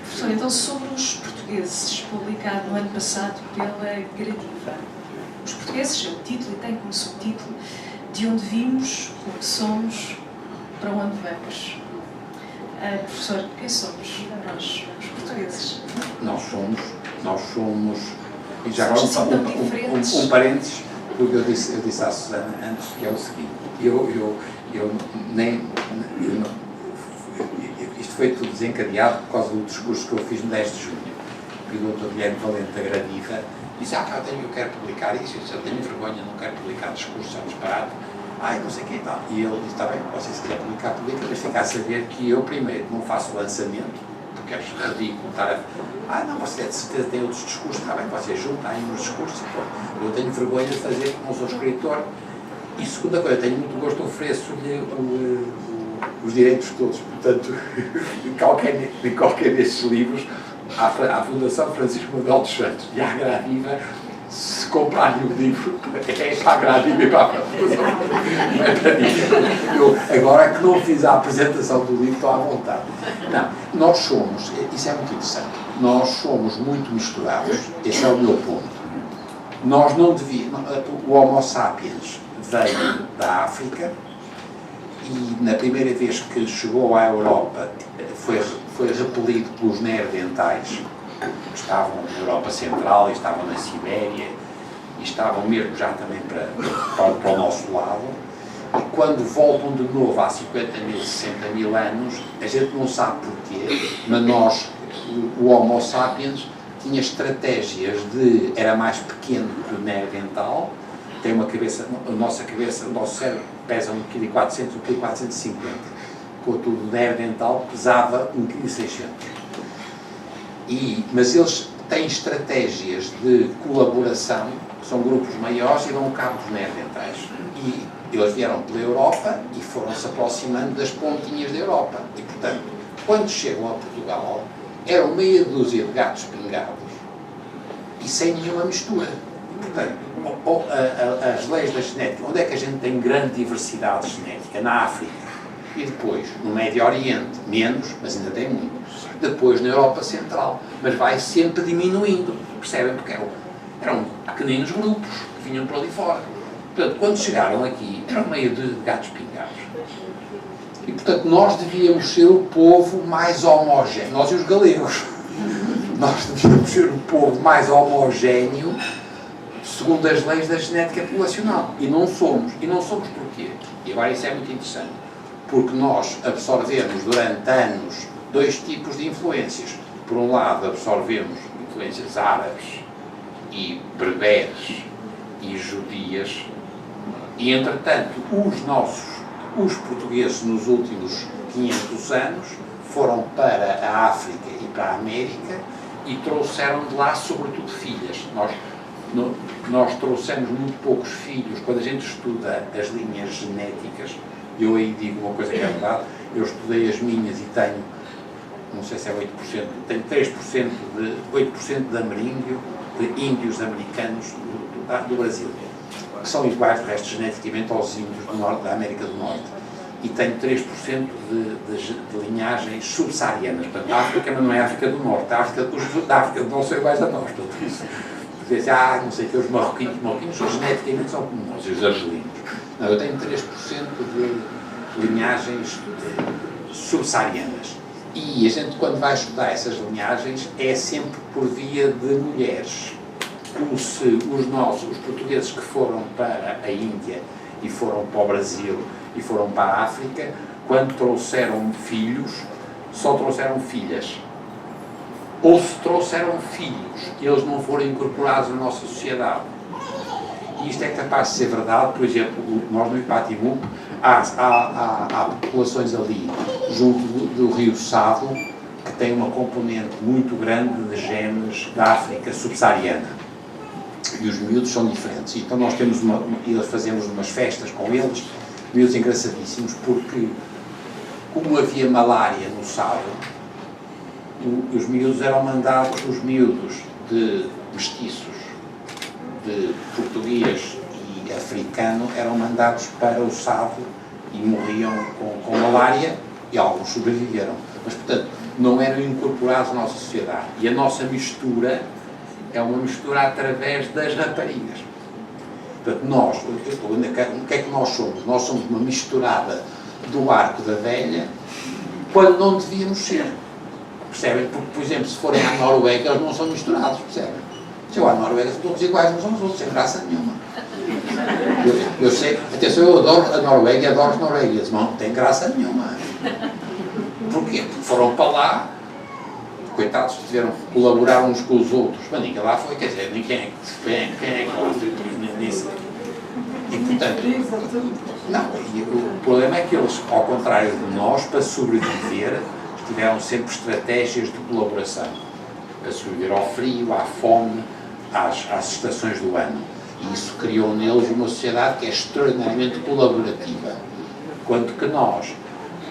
Professor, então sobre os portugueses, publicado no ano passado pela Gradiva. Os portugueses é o título e tem como subtítulo De onde vimos, o que somos, para onde vamos. Professor, quem somos nós, os portugueses? Nós somos e já agora um parênteses, porque eu disse à Susana antes, que é o seguinte, isto foi tudo desencadeado por causa do discurso que eu fiz no 10 de junho, que o Dr. Guilherme Valente da Gradiva disse, eu quero publicar isso, eu tenho vergonha, não quero publicar discursos, é um disparate, não sei o que e tal. E ele disse, está bem, você se quer publicar, mas fica a saber que eu primeiro não faço o lançamento, porque é ridículo estar a... não, você de certeza tem outros discursos, está bem, você junta aí uns discursos, eu tenho vergonha de fazer, porque não sou escritor. E segunda coisa, eu tenho muito gosto, ofereço-lhe os direitos todos, portanto, em qualquer destes livros, à Fundação Francisco Manuel dos Santos e à Gradiva, se comprarem o livro, é esta a Gradiva e para a Fundação. Não é para mim. Agora que não fiz a apresentação do livro, estou à vontade. Não, nós somos, isso é muito interessante, nós somos muito misturados, esse é o meu ponto. Nós não devíamos, o Homo sapiens veio da África e na primeira vez que chegou à Europa foi repelido pelos neandertais, que estavam na Europa Central e estavam na Sibéria e estavam mesmo já também para o nosso lado, e quando voltam de novo há 50 mil, 60 mil anos, a gente não sabe porquê, mas nós, o Homo sapiens, tinha estratégias era mais pequeno que o neandertal, tem uma cabeça, o nosso cérebro pesa 1,4 kg, 1,450 kg, enquanto o neandertal pesava 1,6 kg. Mas eles têm estratégias de colaboração, que são grupos maiores e dão cabo dos neandertais. E eles vieram pela Europa e foram-se aproximando das pontinhas da Europa. E, portanto, quando chegam a Portugal, eram meia dúzia de gatos pingados e sem nenhuma mistura. Portanto, as leis da genética, onde é que a gente tem grande diversidade genética? Na África. E depois, no Médio Oriente, menos, mas ainda tem muito. Depois, na Europa Central. Mas vai sempre diminuindo. Percebem? Porque eram pequeninos grupos que vinham por ali fora. Portanto, quando chegaram aqui, eram meio de gatos pingados. E, portanto, nós devíamos ser o povo mais homogéneo. Nós e os galegos. Nós devíamos ser o povo mais homogéneo segundo as leis da genética populacional. E não somos. E não somos porquê? E agora isso é muito interessante. Porque nós absorvemos durante anos dois tipos de influências. Por um lado, absorvemos influências árabes e berberes e judias. E, entretanto, os portugueses nos últimos 500 anos foram para a África e para a América e trouxeram de lá, sobretudo, filhas. Nós trouxemos muito poucos filhos. Quando a gente estuda as linhas genéticas, eu aí digo uma coisa que é verdade, eu estudei as minhas e tenho, não sei se é 8%, tenho 3% de ameríndio, de índios americanos do Brasil, que são iguais, de resto, geneticamente aos índios do norte, da América do Norte. E tenho 3% de linhagens subsaarianas. Portanto, a África não é a África do Norte. A África do Norte são iguais a nós. Portanto, isso, dizer, não sei o que, os marroquinos geneticamente são como nós, e os argelinos. Não, eu tenho 3% de linhagens subsaarianas. E a gente, quando vai estudar essas linhagens, é sempre por via de mulheres. Como se os portugueses que foram para a Índia e foram para o Brasil e foram para a África, quando trouxeram filhos, só trouxeram filhas. Ou se trouxeram filhos, eles não foram incorporados na nossa sociedade. E isto é capaz de ser verdade. Por exemplo, nós no Ipatimu, há populações ali, junto do rio Sado, que têm uma componente muito grande de genes da África subsaariana. E os miúdos são diferentes. Então nós temos fazemos umas festas com eles, miúdos engraçadíssimos, porque como havia malária no Sado, os miúdos eram mandados, os miúdos de mestiços, de português e africano, eram mandados para o Sado e morriam com malária, e alguns sobreviveram. Mas, portanto, não eram incorporados na nossa sociedade. E a nossa mistura é uma mistura através das raparigas. Portanto, nós, o que é que nós somos? Nós somos uma misturada do arco da velha, quando não devíamos ser. Percebem? Porque, por exemplo, se forem à Noruega, eles não são misturados, percebem? Se eu à Noruega, são todos iguais, não somos outros, sem graça nenhuma. Eu sei, atenção, eu adoro a Noruega e adoro os noruegueses, mas não tem graça nenhuma. Porquê? Porque foram para lá, coitados, tiveram que colaborar uns com os outros, mas ninguém lá foi, quer dizer, quem é que lá foi nisso? E, portanto, não, e o problema é que eles, ao contrário de nós, para sobreviver, tiveram sempre estratégias de colaboração, para sobreviver ao frio, à fome, às estações do ano. E isso criou neles uma sociedade que é extraordinariamente colaborativa. Quanto que nós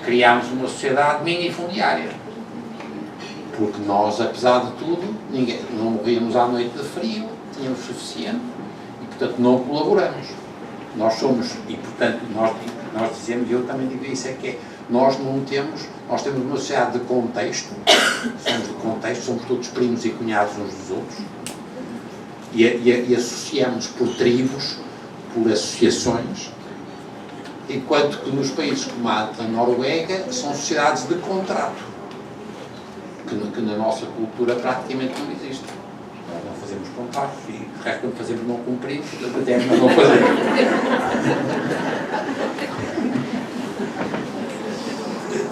criámos uma sociedade minifundiária. Porque nós, apesar de tudo, não morríamos à noite de frio, tínhamos suficiente e, portanto, não colaboramos. Nós somos, e, portanto, nós dizemos, e eu também digo isso, é que nós temos uma sociedade de contexto, somos todos primos e cunhados uns dos outros, e associamos por tribos, por associações, enquanto que nos países como a Noruega são sociedades de contrato, que na nossa cultura praticamente não existe. Nós não fazemos contratos e o resto quando fazemos não cumprimos, até não fazemos.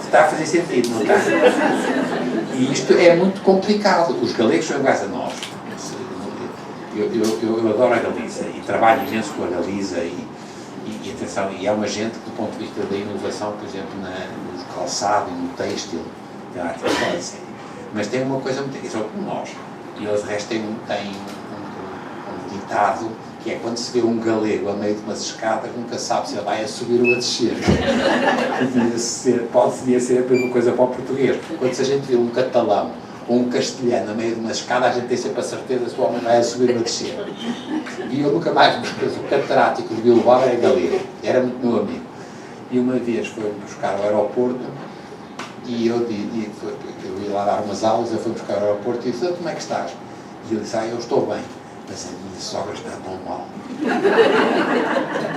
Está a fazer sentido, não está? E isto é muito complicado. Os galegos são iguais a nós. Eu adoro a Galiza e trabalho imenso com a Galiza e atenção, e é uma gente que, do ponto de vista da inovação, por exemplo, no calçado e no têxtil, mas tem uma coisa muito interessante, como nós. E eles, de resto, têm um ditado que é: quando se vê um galego a meio de umas escadas, nunca sabe se ele vai a subir ou a descer. Poderia ser a mesma coisa para o português. Quando se a gente vê um catalão ou um castelhano a meio de uma escada, a gente tem sempre a certeza se o homem vai a subir ou a descer. E eu nunca mais me esqueço, o catedrático de Bilbao era galego, era muito meu amigo. E uma vez foi-me buscar ao aeroporto e eu ia lá dar umas aulas, eu fui buscar ao aeroporto e disse: como é que estás? E ele disse: eu estou bem, mas a minha sogra está tão mal.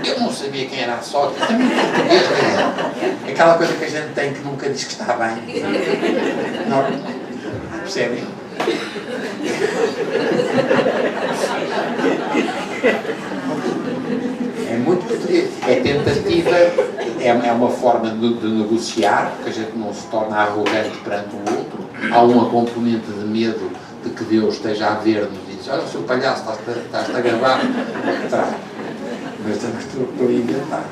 Eu não sabia quem era a sogra, também português, é aquela coisa que a gente tem que nunca diz que está bem. Não, percebem? É muito português, é tentativa, é uma forma de negociar, porque a gente não se torna arrogante perante o outro. Há uma componente de medo de que Deus esteja a ver-nos e diz: olha, o seu palhaço, estás-te a gravar. Traz. Mas também estou a inventar.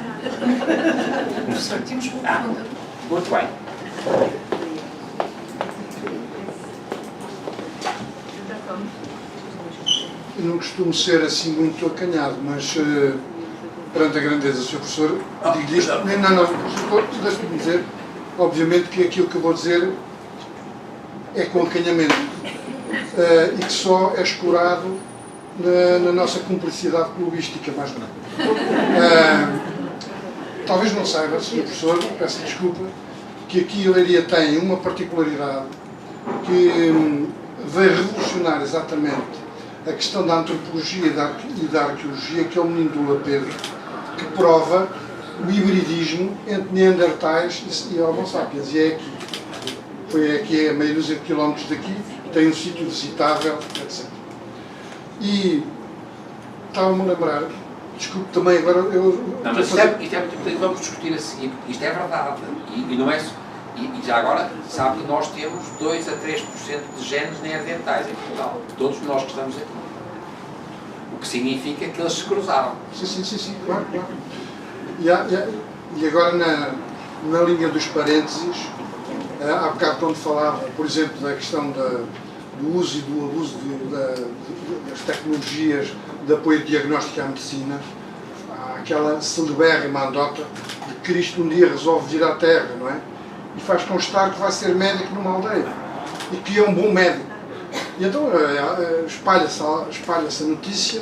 Professor, temos uma pergunta. Muito bem. Eu não costumo ser assim muito acanhado, mas perante a grandeza do Sr. Professor, digo-lhe isto. Não, deixe-me dizer, obviamente que aquilo que eu vou dizer é com acanhamento e que só é escorado na nossa cumplicidade clubística, mais nada. Talvez não saiba, Sr. Professor, peço desculpa, que aqui a Leiria tem uma particularidade que veio revolucionar exatamente a questão da antropologia e da arqueologia, que é o menino do Lapedro, que prova o hibridismo entre Neandertais e Homo sapiens. E é aqui. Foi aqui a meia dúzia de quilómetros daqui, tem um sítio visitável, etc. E estava-me a lembrar, desculpe também agora eu... Não, mas isto é muito importante, vamos discutir a seguir, porque isto é verdade. E não é só. E já agora, sabe que nós temos 2 a 3% de genes neandertais em Portugal. Todos nós que estamos aqui. O que significa que eles se cruzaram. Sim, claro. E agora na linha dos parênteses, há bocado quando falava, por exemplo, da questão do uso e do abuso das tecnologias de apoio diagnóstico à medicina, há aquela celebérrima anedota de que Cristo um dia resolve vir à Terra, não é? E faz constar que vai ser médico numa aldeia e que é um bom médico. E então espalha-se a notícia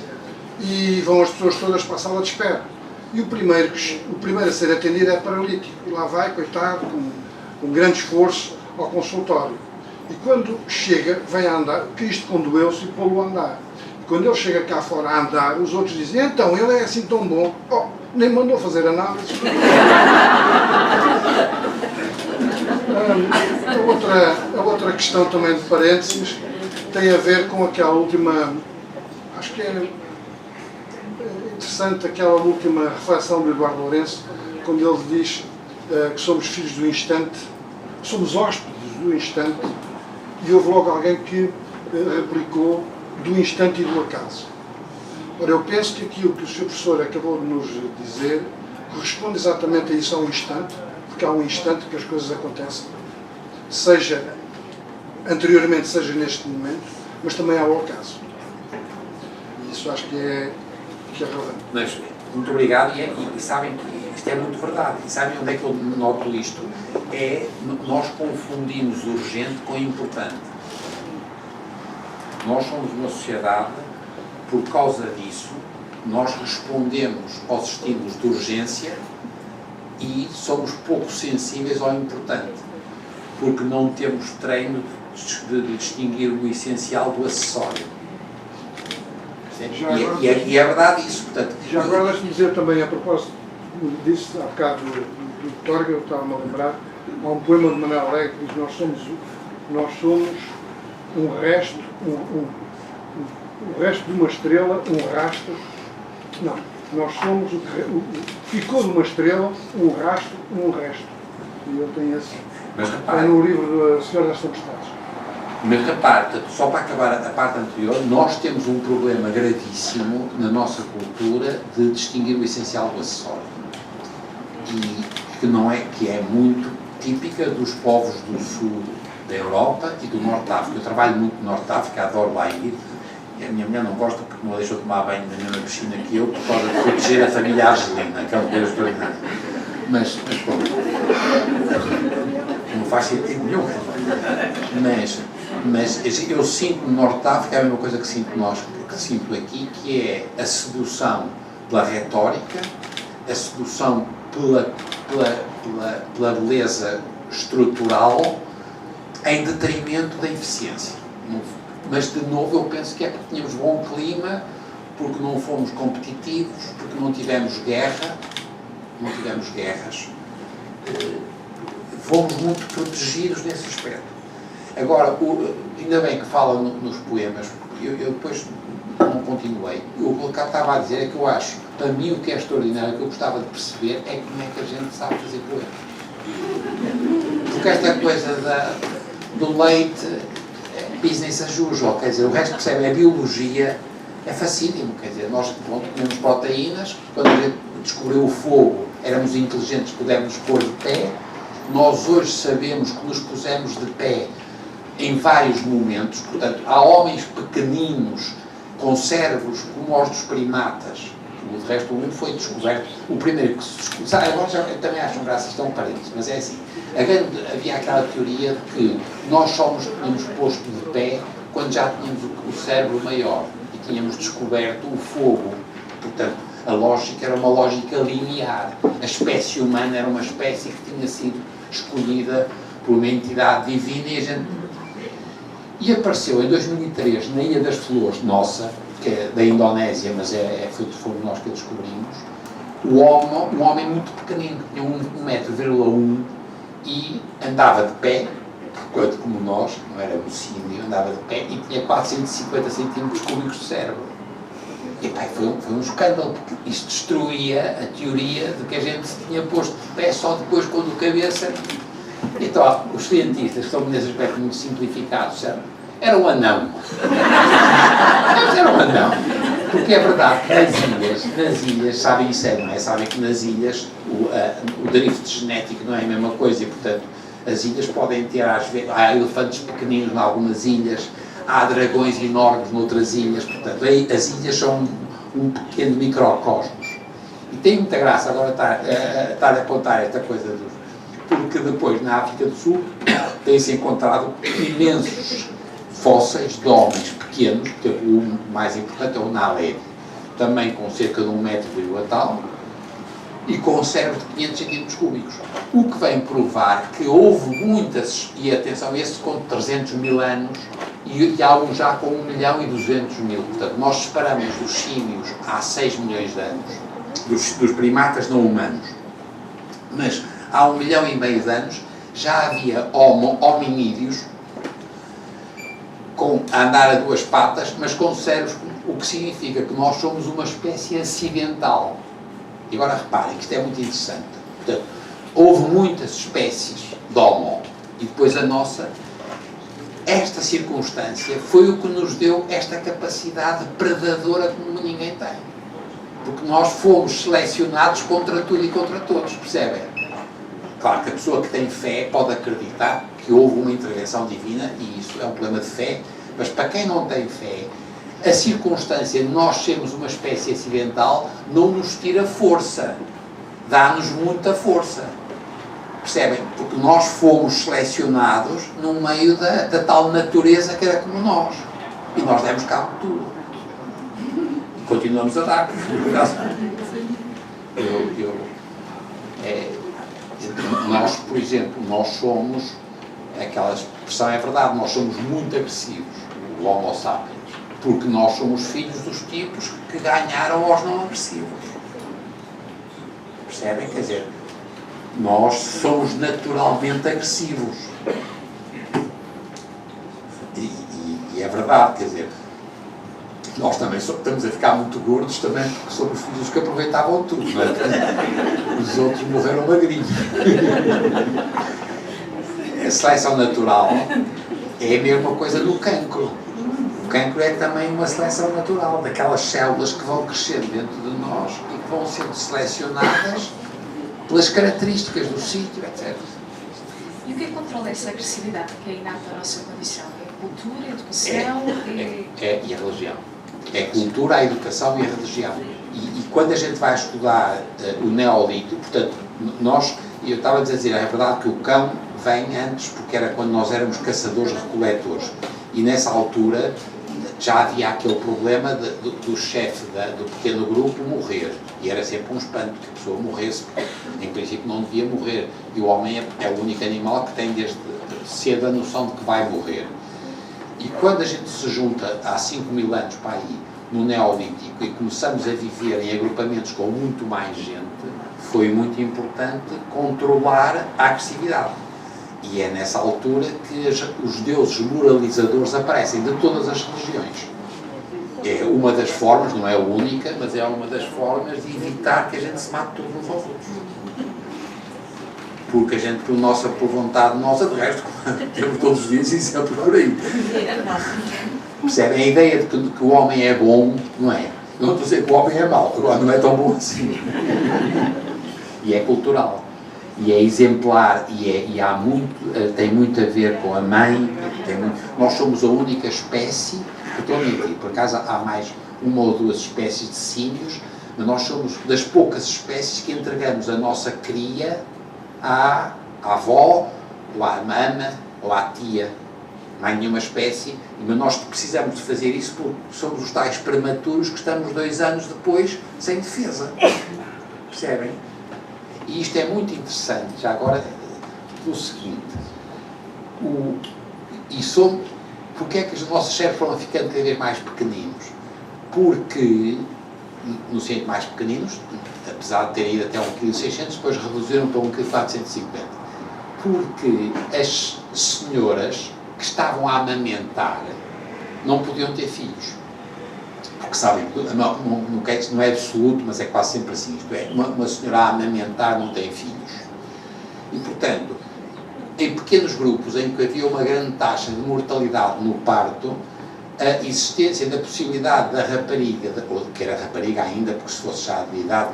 e vão as pessoas todas para a sala de espera. E o primeiro a ser atendido é paralítico. E lá vai, coitado, com grande esforço, ao consultório. E quando chega, vem a andar, Cristo condoeu-se e pô-lo a andar. E quando ele chega cá fora a andar, os outros dizem: então, ele é assim tão bom. Oh, nem mandou fazer análise. A outra questão também de parênteses tem a ver com aquela última, acho que é interessante, aquela última reflexão do Eduardo Lourenço, quando ele diz que somos filhos do instante, somos hóspedes do instante, e houve logo alguém que replicou do instante e do acaso. Ora, eu penso que aquilo que o Sr. Professor acabou de nos dizer corresponde exatamente a isso, ao instante, porque há um instante que as coisas acontecem, seja anteriormente, seja neste momento, mas também há o acaso. E isso acho que é relevante. Mas, muito obrigado, e sabem que isto é muito verdade. E sabem onde é que eu noto isto? É, nós confundimos urgente com importante. Nós somos uma sociedade, por causa disso, nós respondemos aos estímulos de urgência e somos pouco sensíveis ao importante, porque não temos treino de distinguir o essencial do acessório. E é verdade isso. Portanto, já agora deixe-me dizer também, a propósito disso, há bocado do Torga, eu estava-me a lembrar, há um poema de Manuel Alegre que diz: nós somos um resto, o resto de uma estrela, um rastro. Não, nós somos ficou de uma estrela, um rastro, um resto. E eu tenho esse. Mas repare, é no livro do Senhor das Tempestades. Mas repare, só para acabar a parte anterior, nós temos um problema gravíssimo na nossa cultura de distinguir o essencial do acessório. E que é muito típica dos povos do sul da Europa e do Norte de África. Eu trabalho muito no Norte de África, adoro lá ir. E a minha mulher não gosta porque não deixou tomar banho na mesma piscina que eu, por causa de proteger a família argelina, que é uma coisa extraordinária. Mas pronto, não faz sentido nenhum. Mas eu sinto no Norte de África a mesma coisa que sinto aqui, que é a sedução pela retórica, a sedução pela beleza estrutural, em detrimento da eficiência. Mas, de novo, eu penso que é porque tínhamos bom clima, porque não fomos competitivos, porque não tivemos guerras, fomos muito protegidos nesse aspecto. Agora, ainda bem que fala nos poemas, porque eu depois não continuei. O que eu estava a dizer é que eu acho, para mim, o que é extraordinário, o que eu gostava de perceber é como é que a gente sabe fazer poemas. Porque esta coisa do leite, business as usual, quer dizer, o resto percebe, a biologia é facílimo, quer dizer, nós comemos proteínas, quando a gente descobriu o fogo, éramos inteligentes, pudemos pôr de pé, nós hoje sabemos que nos pusemos de pé em vários momentos, portanto, há homens pequeninos, com cérebros como os dos primatas, de resto o mundo foi descoberto, o primeiro que se descobriu, agora eu também acho graças, estão parentes, mas é assim, havia aquela teoria de que nós só nos tínhamos posto de pé quando já tínhamos o cérebro maior e tínhamos descoberto o fogo, portanto, a lógica era uma lógica linear, a espécie humana era uma espécie que tinha sido escolhida por uma entidade divina e apareceu em 2003 na Ilha das Flores, nossa, que é da Indonésia, mas fomos nós que a descobrimos, um homem muito pequenino, que tinha 1,1 m e andava de pé, enquanto como nós, não era mocínio, andava de pé e tinha 450 centímetros cúbicos de cérebro. E pá, foi um escândalo, porque isto destruía a teoria de que a gente se tinha posto de pé só depois quando o cabeça. Então, os cientistas, que estão nesse aspecto muito simplificado, sabe? Era um anão. Era um anão. Porque é verdade que nas ilhas, sabem isso não é? Sabem que nas ilhas o drift genético não é a mesma coisa e, portanto, as ilhas podem ter, às vezes, há elefantes pequeninos em algumas ilhas, há dragões enormes noutras ilhas, portanto, as ilhas são um pequeno microcosmos. E tem muita graça agora estar a apontar esta coisa porque depois na África do Sul tem-se encontrado imensos fósseis de homens pequenos, o mais importante é o Naledi, também com cerca de 1 metro e tal, e com um cérebro de 500 centímetros cúbicos. O que vem provar que houve muitas, e atenção, esse com 300 mil anos, e há um já com 1.200.000. Portanto, nós separamos dos símios há 6 milhões de anos, dos primatas não humanos. Mas há 1,5 milhão de anos já havia hominídeos a andar a 2 patas, mas com cérebros, o que significa que nós somos uma espécie acidental. E agora reparem que isto é muito interessante. Portanto, houve muitas espécies de Homo e depois a nossa. Esta circunstância foi o que nos deu esta capacidade predadora como ninguém tem. Porque nós fomos selecionados contra tudo e contra todos, percebem? Claro que a pessoa que tem fé pode acreditar que houve uma intervenção divina e isso é um problema de fé, mas para quem não tem fé, a circunstância de nós sermos uma espécie acidental não nos tira força, dá-nos muita força. Percebem? Porque nós fomos selecionados no meio da tal natureza que era como nós. E nós demos cabo de tudo. E continuamos a dar. Nós, por exemplo, nós somos, aquela expressão é verdade, nós somos muito agressivos, o Homo sapiens, porque nós somos filhos dos tipos que ganharam aos não agressivos. Percebem? Quer dizer, nós somos naturalmente agressivos. E é verdade, quer dizer, nós também estamos a ficar muito gordos também porque somos filhos que aproveitavam tudo, não é? Os outros morreram magrinhos. A seleção natural é a mesma coisa do cancro. O cancro é também uma seleção natural, daquelas células que vão crescendo dentro de nós e que vão sendo selecionadas pelas características do sítio, etc. E o que é que controla essa agressividade que é inata à nossa condição? É a cultura, a educação? E a religião. É a cultura, a educação e a religião. E quando a gente vai estudar o Neolítico, portanto, eu estava a dizer, é verdade que o cão vem antes, porque era quando nós éramos caçadores-recoletores. E nessa altura já havia aquele problema do chefe do pequeno grupo morrer. E era sempre um espanto que a pessoa morresse, porque em princípio não devia morrer. E o homem é o único animal que tem desde cedo a noção de que vai morrer. E quando a gente se junta há 5.000 anos para aí, no Neolítico, e começamos a viver em agrupamentos com muito mais gente, foi muito importante controlar a agressividade. E é nessa altura que os deuses moralizadores aparecem, de todas as religiões. É uma das formas, não é a única, mas é uma das formas de evitar que a gente se mate todos uns aos outros. Porque a gente, por vontade nossa, de resto, temos todos os dias e sempre por aí. Percebem? A ideia de que o homem é bom, não é? Eu não estou a dizer que o homem é mau, agora não é tão bom assim. E é cultural. E é exemplar, e há muito, tem muito a ver com a mãe. Nós somos a única espécie, estou a mentir, por acaso há mais uma ou duas espécies de símios, mas nós somos das poucas espécies que entregamos a nossa cria à avó, ou à mama, ou à tia. Não há nenhuma espécie, mas nós precisamos de fazer isso porque somos os tais prematuros que estamos 2 anos depois sem defesa. Percebem? E isto é muito interessante, já agora, pelo seguinte, porque é que os nossos cérebros foram ficando cada vez mais pequeninos? Porque, no sentido mais pequeninos, apesar de ter ido até 1,6 kg, depois reduziram para 1,450 kg. Porque as senhoras que estavam a amamentar não podiam ter filhos. Porque sabem, não é absoluto, mas é quase sempre assim. Isto é, uma senhora a amamentar não tem filhos. E, portanto, em pequenos grupos em que havia uma grande taxa de mortalidade no parto, a existência da possibilidade da rapariga, ou que era rapariga ainda, porque se fosse já de idade,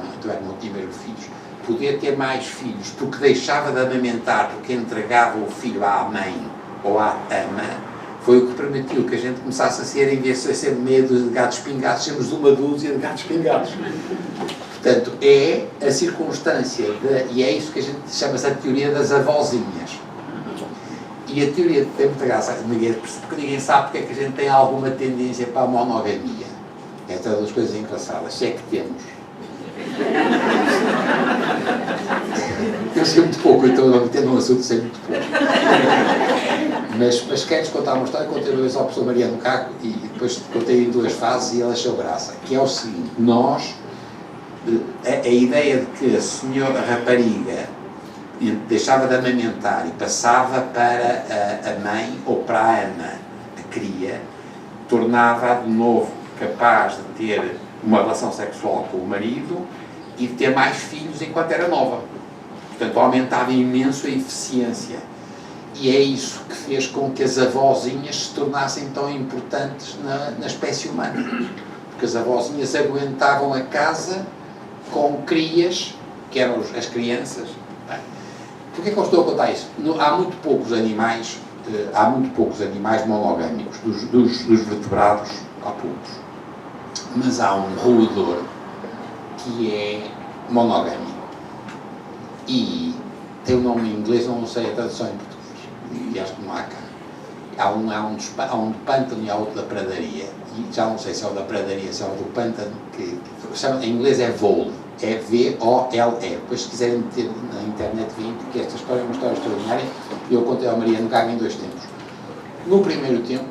não tinha mesmo filhos, poder ter mais filhos, porque deixava de amamentar, porque entregava o filho à mãe ou à ama, foi o que permitiu que a gente começasse a ser, em vez de ser meia dúzia de gatos pingados, sermos uma dúzia de gatos pingados. Portanto, é a circunstância, e é isso que a gente chama-se a teoria das avózinhas. E a teoria tem muita graça, porque ninguém sabe porque é que a gente tem alguma tendência para a monogamia. Esta é uma das coisas engraçadas, se é que temos. Eu sei muito pouco, então não me tendo um assunto, sei muito pouco. Mas queres contar uma história? Contei uma vez ao professor Mariano Caco e depois contei em 2 fases e ele achou graça. Que é o seguinte, a ideia de que a rapariga deixava de amamentar e passava para a mãe ou para a ama, a cria, tornava-a de novo capaz de ter uma relação sexual com o marido e de ter mais filhos enquanto era nova. Portanto, aumentava imenso a eficiência. E é isso que fez com que as avózinhas se tornassem tão importantes na espécie humana. Porque as avózinhas aguentavam a casa com crias, que eram as crianças. Porquê que eu estou a contar isso? Há muito poucos animais monogâmicos. Dos vertebrados, há poucos. Mas há um roedor que é monogâmico. E tem um nome em inglês, não sei a tradução em português. E acho que não há cá. Há um do pântano e há outro da pradaria. E já não sei se é o da pradaria, se é o do pântano, que chama, em inglês é vole. É V-O-L-E. Depois, se quiserem meter na internet, veem, porque esta história é uma história extraordinária. E eu contei ao Mariano Gago em 2 tempos. No primeiro tempo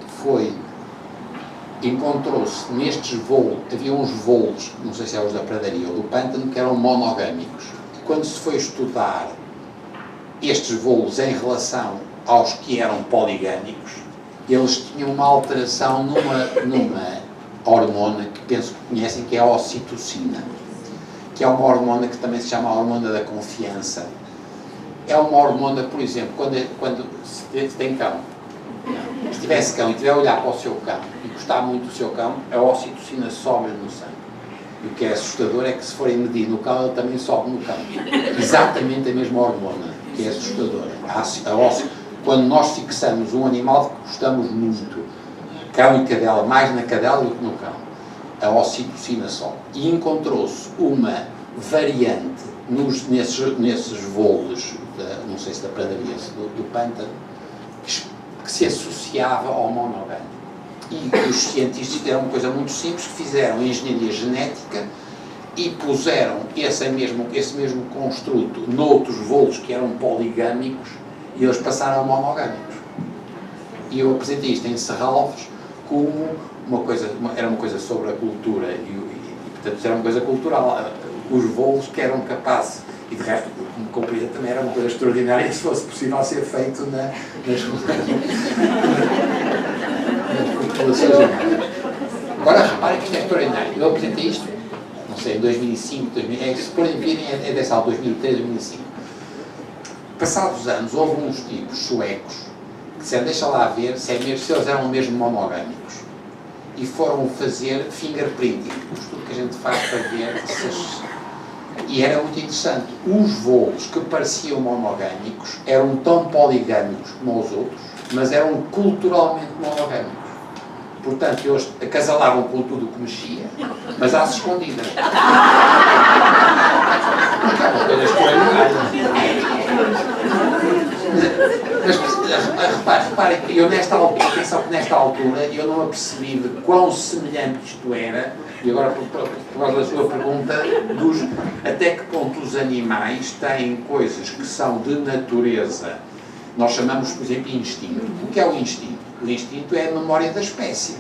encontrou-se nestes voos, havia uns voos, não sei se é os da pradaria ou do pântano, que eram monogâmicos. Quando se foi estudar estes voos em relação aos que eram poligâmicos, eles tinham uma alteração numa hormona que penso que conhecem, que é a ocitocina, que é uma hormona que também se chama a hormona da confiança. É uma hormona, por exemplo, quando se tem cão, se tivesse cão e estiver a olhar para o seu cão e gostar muito do seu cão, a ocitocina sobe no sangue. E o que é assustador é que se forem medir no cão, ele também sobe no cão. Exatamente a mesma hormona. que é assustador. Quando nós fixamos um animal que gostamos muito, cão e cadela, mais na cadela do que no cão, a ocitocina só. E encontrou-se uma variante nesses voos, não sei se da pradaria, do pântano, que se associava ao monogâmico. E os cientistas fizeram uma coisa muito simples, que fizeram engenharia genética e puseram esse mesmo construto noutros voos que eram poligâmicos e eles passaram a monogâmicos. E eu apresentei isto em Serralves como era uma coisa sobre a cultura portanto era uma coisa cultural. Os voos que eram capazes, e de resto, como compreendo, também era uma coisa extraordinária se fosse possível ser feito nas populações humanas. Agora reparem que isto é extraordinário. Eu apresentei isto, não sei, em 2005, se forem virem, é dessa altura, 2003, 2005. Passados anos, houve uns tipos suecos que disseram, deixa lá ver se eles eram mesmo monogâmicos. E foram fazer fingerprinting, o estudo que a gente faz para ver se... E era muito interessante. Os voos que pareciam monogâmicos eram tão poligâmicos como os outros, mas eram culturalmente monogâmicos. Portanto, eles acasalavam com tudo o que mexia, mas às escondidas. Porque é uma coisa extraordinária. Mas reparem que eu nesta altura eu não apercebi de quão semelhante isto era, e agora por causa da sua pergunta, até que ponto os animais têm coisas que são de natureza. Nós chamamos, por exemplo, instinto. O que é o instinto? O instinto é a memória da espécie.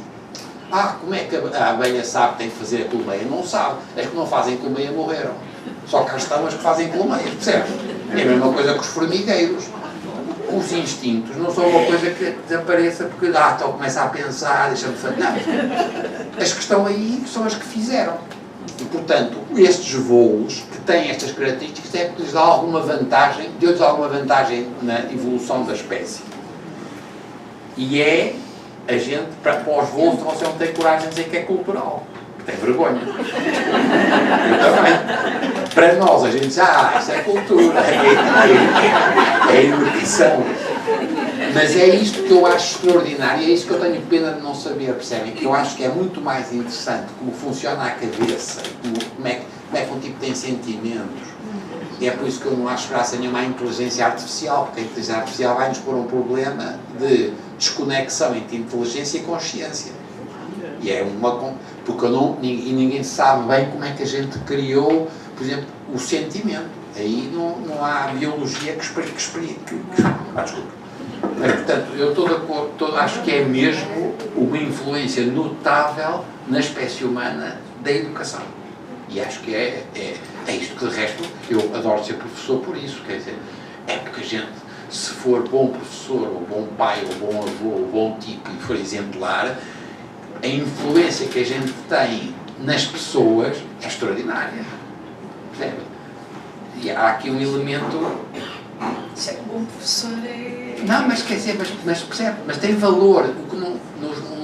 Como é que a abelha sabe que tem que fazer a colmeia? Não sabe. As que não fazem colmeia morreram. Só que estão as que fazem colmeias, percebes? É a mesma coisa que os formigueiros. Os instintos não são uma coisa que desapareça porque então começa a pensar, deixa-me fazer. Não. As que estão aí são as que fizeram. E, portanto, estes voos que têm estas características é porque lhes dá alguma vantagem, deu-lhes alguma vantagem na evolução da espécie. E a gente, para os voos, você não tem coragem de dizer que é cultural. Tem vergonha. Eu também. Para nós, a gente diz, isso é cultura, é educação. Mas é isto que eu acho extraordinário, é isto que eu tenho pena de não saber, percebem? Que eu acho que é muito mais interessante como funciona a cabeça, como é que um tipo tem sentimentos. E é por isso que eu não acho graça nenhuma à inteligência artificial, porque a inteligência artificial vai-nos pôr um problema de desconexão entre inteligência e consciência. E é porque ninguém sabe bem como é que a gente criou, por exemplo, o sentimento. Aí não há biologia que explique. Desculpa. Mas, portanto, eu estou de acordo, acho que é mesmo uma influência notável na espécie humana da educação. E acho que é isto que, de resto, eu adoro ser professor por isso. Quer dizer, é porque a gente, se for bom professor, ou bom pai, ou bom avô, ou bom tipo, e for exemplar, a influência que a gente tem nas pessoas é extraordinária. Percebe? E há aqui um elemento... Ser um bom professor é... Não, mas quer dizer, mas percebe? Mas tem valor. O que no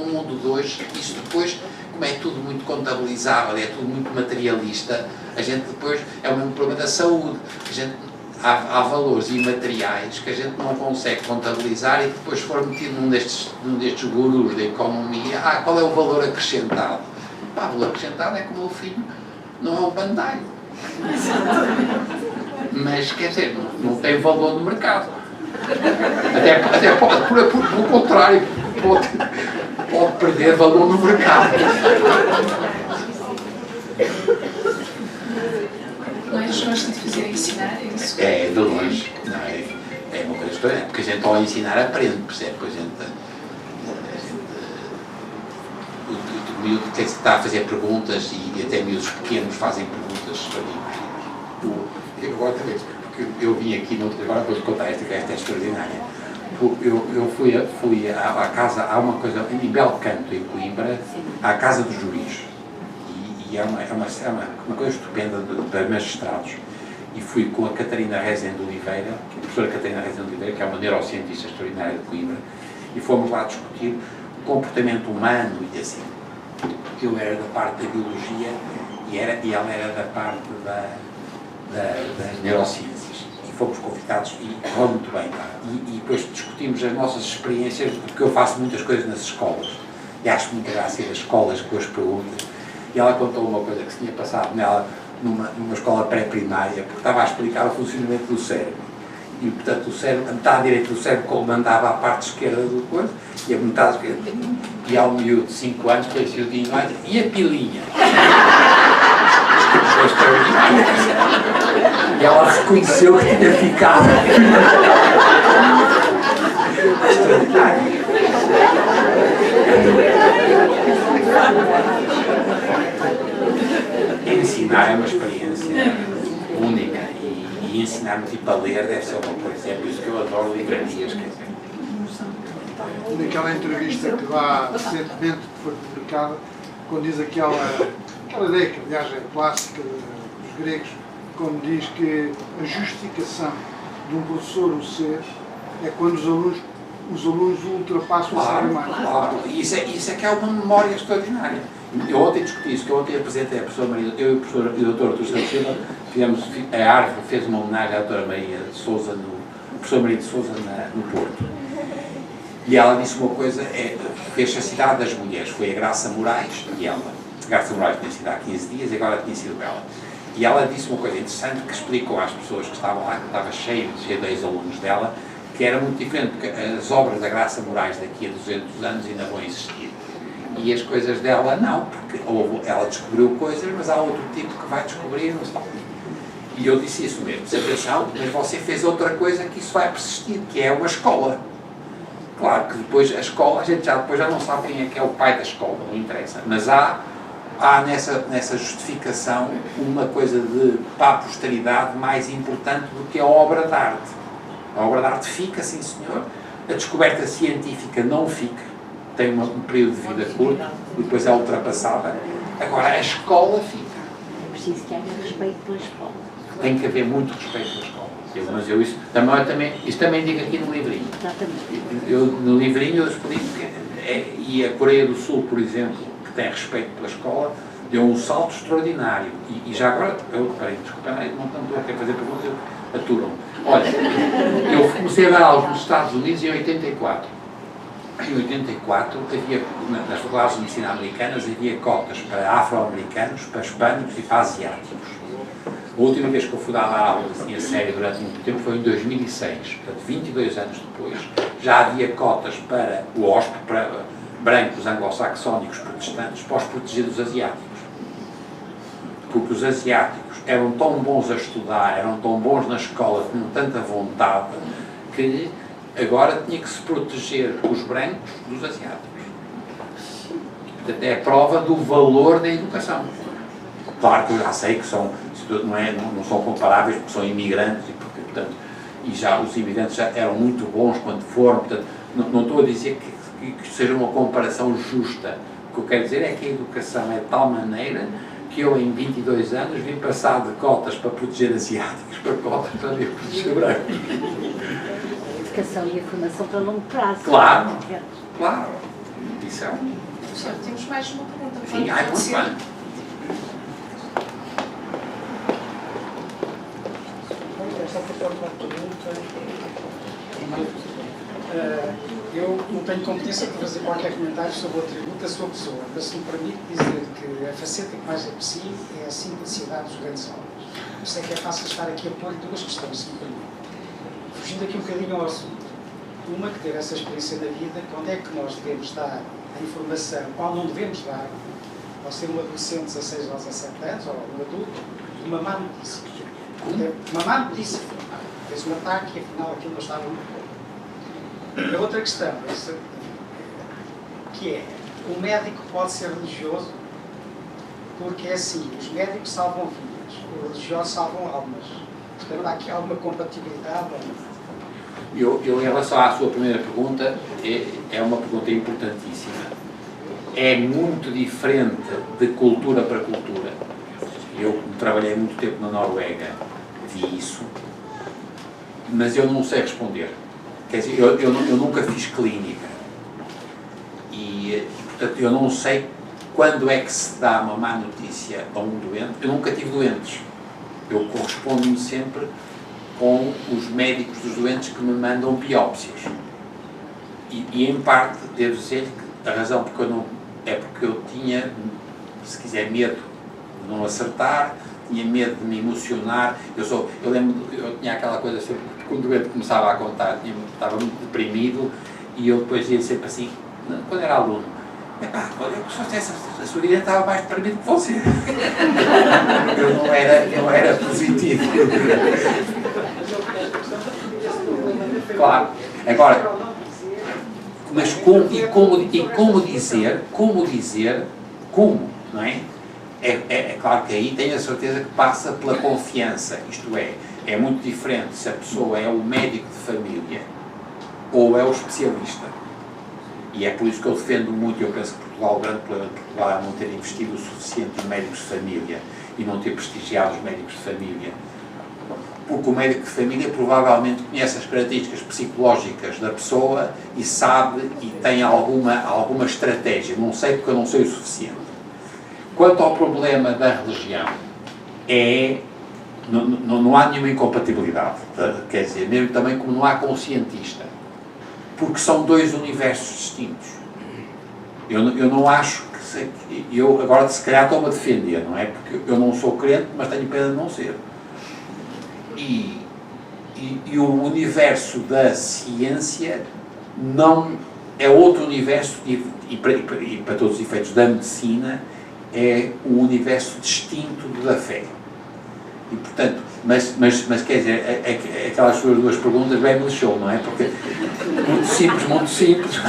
mundo de hoje, isso depois, como é tudo muito contabilizável, é tudo muito materialista, a gente depois, é o mesmo problema da saúde. Há valores imateriais que a gente não consegue contabilizar e que depois, se for metido num destes gurus da economia, qual é o valor acrescentado? O valor acrescentado é que o meu filho não é um bandalho. Mas, quer dizer, não tem valor no mercado. Até pode, pelo contrário, pode perder valor no mercado. Mas gosta de fazer ensinar, é isso? É, de longe. Não, é uma coisa estranha, porque a gente ao ensinar aprende, percebe? Porque a gente o miúdo que está a fazer perguntas e até miúdos pequenos fazem perguntas extraordinárias. Eu agora também, porque eu vim aqui no outro agora para contar esta é extraordinária. Eu fui à casa, há uma coisa, em Belcanto, em Coimbra, à Casa do Juiz. E é uma coisa estupenda para magistrados. E fui com a Catarina Rezende Oliveira, a professora Catarina Rezende Oliveira, que é uma neurocientista extraordinária de Coimbra, e fomos lá discutir o comportamento humano e assim. Eu era da parte da biologia e ela era da parte das neurociências. E fomos convidados e correu muito bem. E depois discutimos as nossas experiências, porque eu faço muitas coisas nas escolas. E acho muita graça das escolas que eu os pergunto. E ela contou uma coisa que se tinha passado nela numa escola pré-primária, porque estava a explicar o funcionamento do cérebro. E, portanto, o cérebro, a metade direita do cérebro comandava a parte esquerda do corpo e a metade esquerda. E há um miúdo de 5 anos que esse miúdinho lá e a pilinha? Foi extraordinário. E ela reconheceu que tinha ficado. Extraordinário. Ensinar é uma experiência única e ensinar-me tipo a ler deve ser uma coisa, é por isso que eu adoro livrarias, quer dizer. Naquela entrevista que lá recentemente foi publicada, quando diz aquela ideia que aliás é clássica dos gregos, quando diz que a justificação de um professor o ser é quando os alunos ultrapassam o saber mais. Claro, isso é que é uma memória extraordinária. Eu ontem discuti isso, que eu ontem apresentei a professora Maria, eu e o doutor Artur Santos Silva, a Árvore fez uma homenagem à doutora Maria de Sousa, professora Maria de Sousa no Porto. E ela disse uma coisa, fez a Cidade das Mulheres, foi a Graça Moraes e ela. A Graça Moraes tinha sido há 15 dias e agora tinha sido ela. E ela disse uma coisa interessante que explicou às pessoas que estavam lá, que estava cheio de ex-alunos dela, que era muito diferente, porque as obras da Graça Moraes daqui a 200 anos ainda vão existir. E as coisas dela não, porque ela descobriu coisas, mas há outro tipo que vai descobrir, não sei. E eu disse isso mesmo, atenção, mas você fez outra coisa que isso vai persistir, que é uma escola. Claro que depois a escola, a gente depois já não sabe quem é que é o pai da escola, não interessa, mas há nessa justificação uma coisa para a posteridade mais importante do que a obra de arte. A obra de arte fica, sim senhor, a descoberta científica não fica, tem um período de vida curto e depois é ultrapassada. Agora, a escola fica. É preciso que haja respeito pela escola. Tem que haver muito respeito pela escola. Mas eu isso também digo aqui no livrinho. Exatamente. No livrinho eu explico e a Coreia do Sul, por exemplo, que tem respeito pela escola, deu um salto extraordinário. E já agora, desculpa, não estou a fazer perguntas, aturam. Olha, eu comecei a dar aulas nos Estados Unidos em 84. Em 84, nas faculdades de medicina americanas, havia cotas para afro-americanos, para hispânicos e para asiáticos. A última vez que eu fui dar aulas assim a sério durante muito tempo foi em 2006, portanto 22 anos depois, já havia cotas para o OSP, para brancos anglo-saxónicos protestantes, para os protegidos asiáticos. Porque os asiáticos eram tão bons a estudar, eram tão bons na escola, tinham tanta vontade, que agora tinha que se proteger os brancos dos asiáticos. Portanto, é a prova do valor da educação. Claro que eu já sei que não são comparáveis porque são imigrantes e já os imigrantes já eram muito bons quando foram, portanto, não estou a dizer que seja uma comparação justa. O que eu quero dizer é que a educação é de tal maneira que eu em 22 anos vim passar de cotas para proteger asiáticos para cotas para proteger brancos. A educação e a formação para longo prazo. Claro. Isso é Professor, temos mais uma pergunta. Sim, muito bem. Esta foi a última pergunta. Eu não tenho competência para fazer qualquer comentário sobre o atributo da sua pessoa, mas se me permite dizer que a faceta que mais aprecio é a simplicidade dos grandes homens. Por isso é que é fácil estar aqui a pôr duas questões, se me permite. Fugindo aqui um bocadinho ao assunto. Uma, que ter essa experiência da vida, quando é que nós devemos dar a informação, qual não devemos dar, ao ser um adolescente de 16 ou 17 anos, ou um adulto, uma má notícia. Uma má notícia. Fez um ataque e afinal aquilo não estava muito bom. A outra questão, que é, o médico pode ser religioso, porque é assim, os médicos salvam vidas, os religiosos salvam almas. Portanto, há aqui alguma compatibilidade ou não? Eu, em relação à sua primeira pergunta, é uma pergunta importantíssima. É muito diferente de cultura para cultura. Eu trabalhei muito tempo na Noruega, vi isso, mas eu não sei responder. Quer dizer, eu nunca fiz clínica e, portanto, eu não sei quando é que se dá uma má notícia a um doente. Eu nunca tive doentes. Eu correspondo-me sempre com os médicos dos doentes que me mandam biópsias. E em parte, devo dizer que a razão porque eu não... é porque eu tinha, se quiser, medo de não acertar, tinha medo de me emocionar. Eu lembro, eu tinha aquela coisa sempre, quando o doente começava a contar, estava muito deprimido, e eu depois ia sempre assim, quando era aluno, epá, olha, a sua vida estava mais deprimido que você. Eu não era positivo. Claro. Agora, mas como dizer, não é? É claro que aí tenho a certeza que passa pela confiança, isto é muito diferente se a pessoa é o médico de família ou é o especialista. E é por isso que eu defendo muito, eu penso que Portugal, o grande problema de Portugal é não ter investido o suficiente em médicos de família e não ter prestigiado os médicos de família. Porque o médico de família provavelmente conhece as características psicológicas da pessoa e sabe e tem alguma estratégia. Não sei porque eu não sei o suficiente. Quanto ao problema da religião, não há nenhuma incompatibilidade. Quer dizer, mesmo também como não há conscientista. Porque são dois universos distintos. Eu não acho que... Eu agora, se calhar, estou-me a defender, não é? Porque eu não sou crente, mas tenho pena de não ser. E o universo da ciência não é outro universo, e para todos os efeitos da medicina, é um universo distinto da fé. E, portanto, mas quer dizer, aquelas suas duas perguntas bem me lixou, não é? Porque muito simples.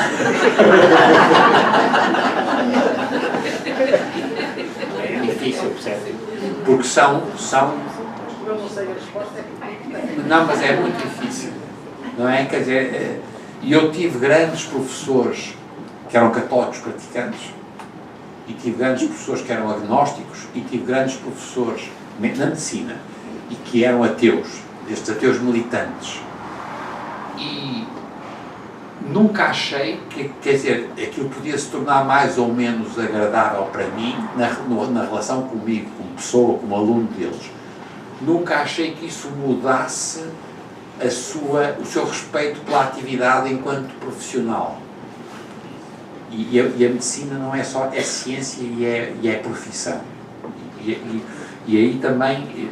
É difícil, percebe? Porque são... Não, mas é muito difícil, não é? Quer dizer, eu tive grandes professores que eram católicos praticantes, e tive grandes professores que eram agnósticos, e tive grandes professores na medicina, e que eram ateus, estes ateus militantes. E nunca achei que, quer dizer, aquilo podia se tornar mais ou menos agradável para mim na relação comigo, como pessoa, como aluno deles. Nunca achei que isso mudasse o seu respeito pela atividade enquanto profissional. E a medicina não é só, é ciência e é profissão. E aí também,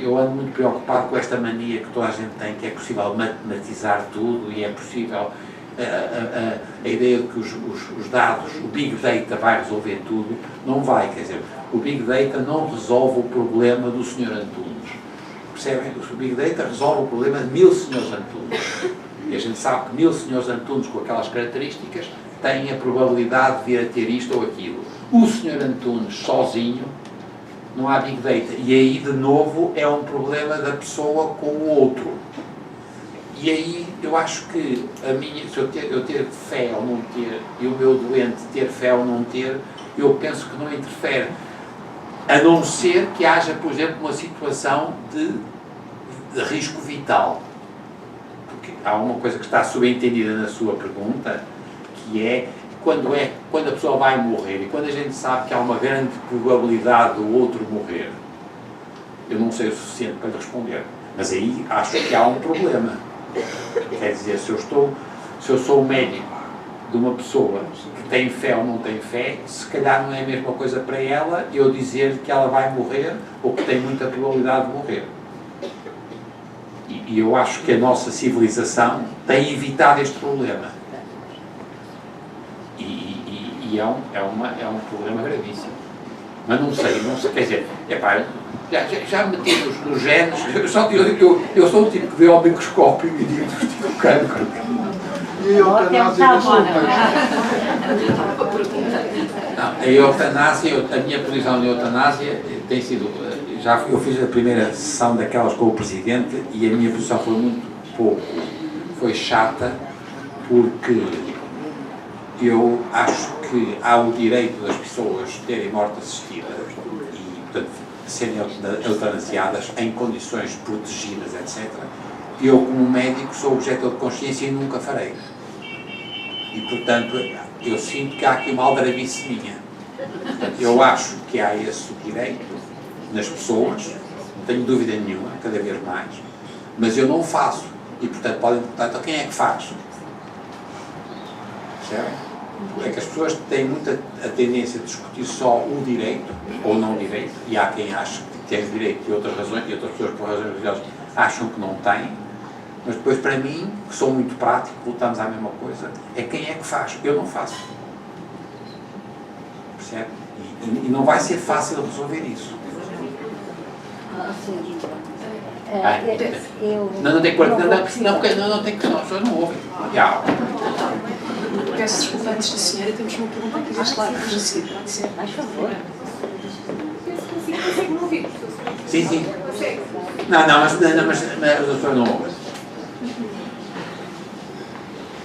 eu ando muito preocupado com esta mania que toda a gente tem, que é possível matematizar tudo e é possível a ideia de que os dados, o Big Data vai resolver tudo, não vai, quer dizer, o Big Data não resolve o problema do Sr. Antunes. Percebem? O Big Data resolve o problema de 1000 Srs. Antunes. E a gente sabe que 1000 Srs. Antunes com aquelas características têm a probabilidade de vir a ter isto ou aquilo. O Sr. Antunes sozinho, não há Big Data. E aí, de novo, é um problema da pessoa com o outro. E aí, eu acho que se eu ter fé ou não ter, e o meu doente ter fé ou não ter, eu penso que não interfere. A não ser que haja, por exemplo, uma situação de risco vital. Porque há uma coisa que está subentendida na sua pergunta, que é quando a pessoa vai morrer, e quando a gente sabe que há uma grande probabilidade do outro morrer. Eu não sei o suficiente para lhe responder, mas aí acho que há um problema. Quer dizer, se eu sou médico de uma pessoa que tem fé ou não tem fé, se calhar não é a mesma coisa para ela eu dizer que ela vai morrer ou que tem muita probabilidade de morrer. E eu acho que a nossa civilização tem evitado este problema. E é um problema gravíssimo. Mas não sei, quer dizer, já meti nos genes, eu sou o tipo que vê ao microscópio e digo cancro. E a eutanásia da sua Não, a eutanásia, a minha posição de eutanásia tem sido, eu fiz a primeira sessão daquelas com o Presidente e a minha posição foi muito pouco, foi chata, porque eu acho que há o direito das pessoas terem morte assistida e, portanto, serem eutanasiadas em condições protegidas, etc. Eu, como médico, sou objeto de consciência e nunca farei. E, portanto, eu sinto que há aqui uma aldrabice minha. Portanto, eu acho que há esse direito nas pessoas, não tenho dúvida nenhuma, cada vez mais, mas eu não faço. E, portanto, podem perguntar, então quem é que faz? Percebem? É que as pessoas têm muita a tendência de discutir só o direito, ou não direito, e há quem ache que tem direito e outras razões, e outras pessoas, por razões religiosas, acham que não têm. Mas depois, para mim, que sou muito prático, voltamos à mesma coisa, é quem é que faz. Eu não faço. Percebe? E não vai ser fácil resolver isso. Não tem que não tem que não, as pessoas não ouvem. Peço desculpa antes da senhora, temos uma pergunta aqui deste lado. Pode ser? Mais favor. Consegue-me ouvir? Sim. Não, mas as pessoas não ouvem.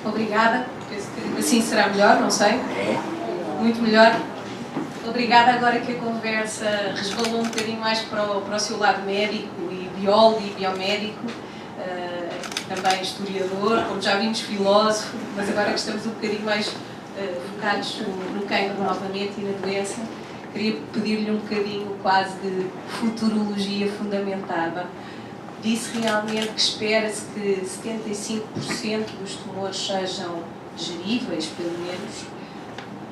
Obrigada. Penso que assim será melhor, não sei. É. Muito melhor. Obrigada. Agora que a conversa resvalou um bocadinho mais para o seu lado médico e biólogo e biomédico, também historiador, como já vimos, filósofo, mas agora que estamos um bocadinho mais focados no cancro novamente e na doença, queria pedir-lhe um bocadinho quase de futurologia fundamentada. Disse realmente que espera-se que 75% dos tumores sejam geríveis, pelo menos.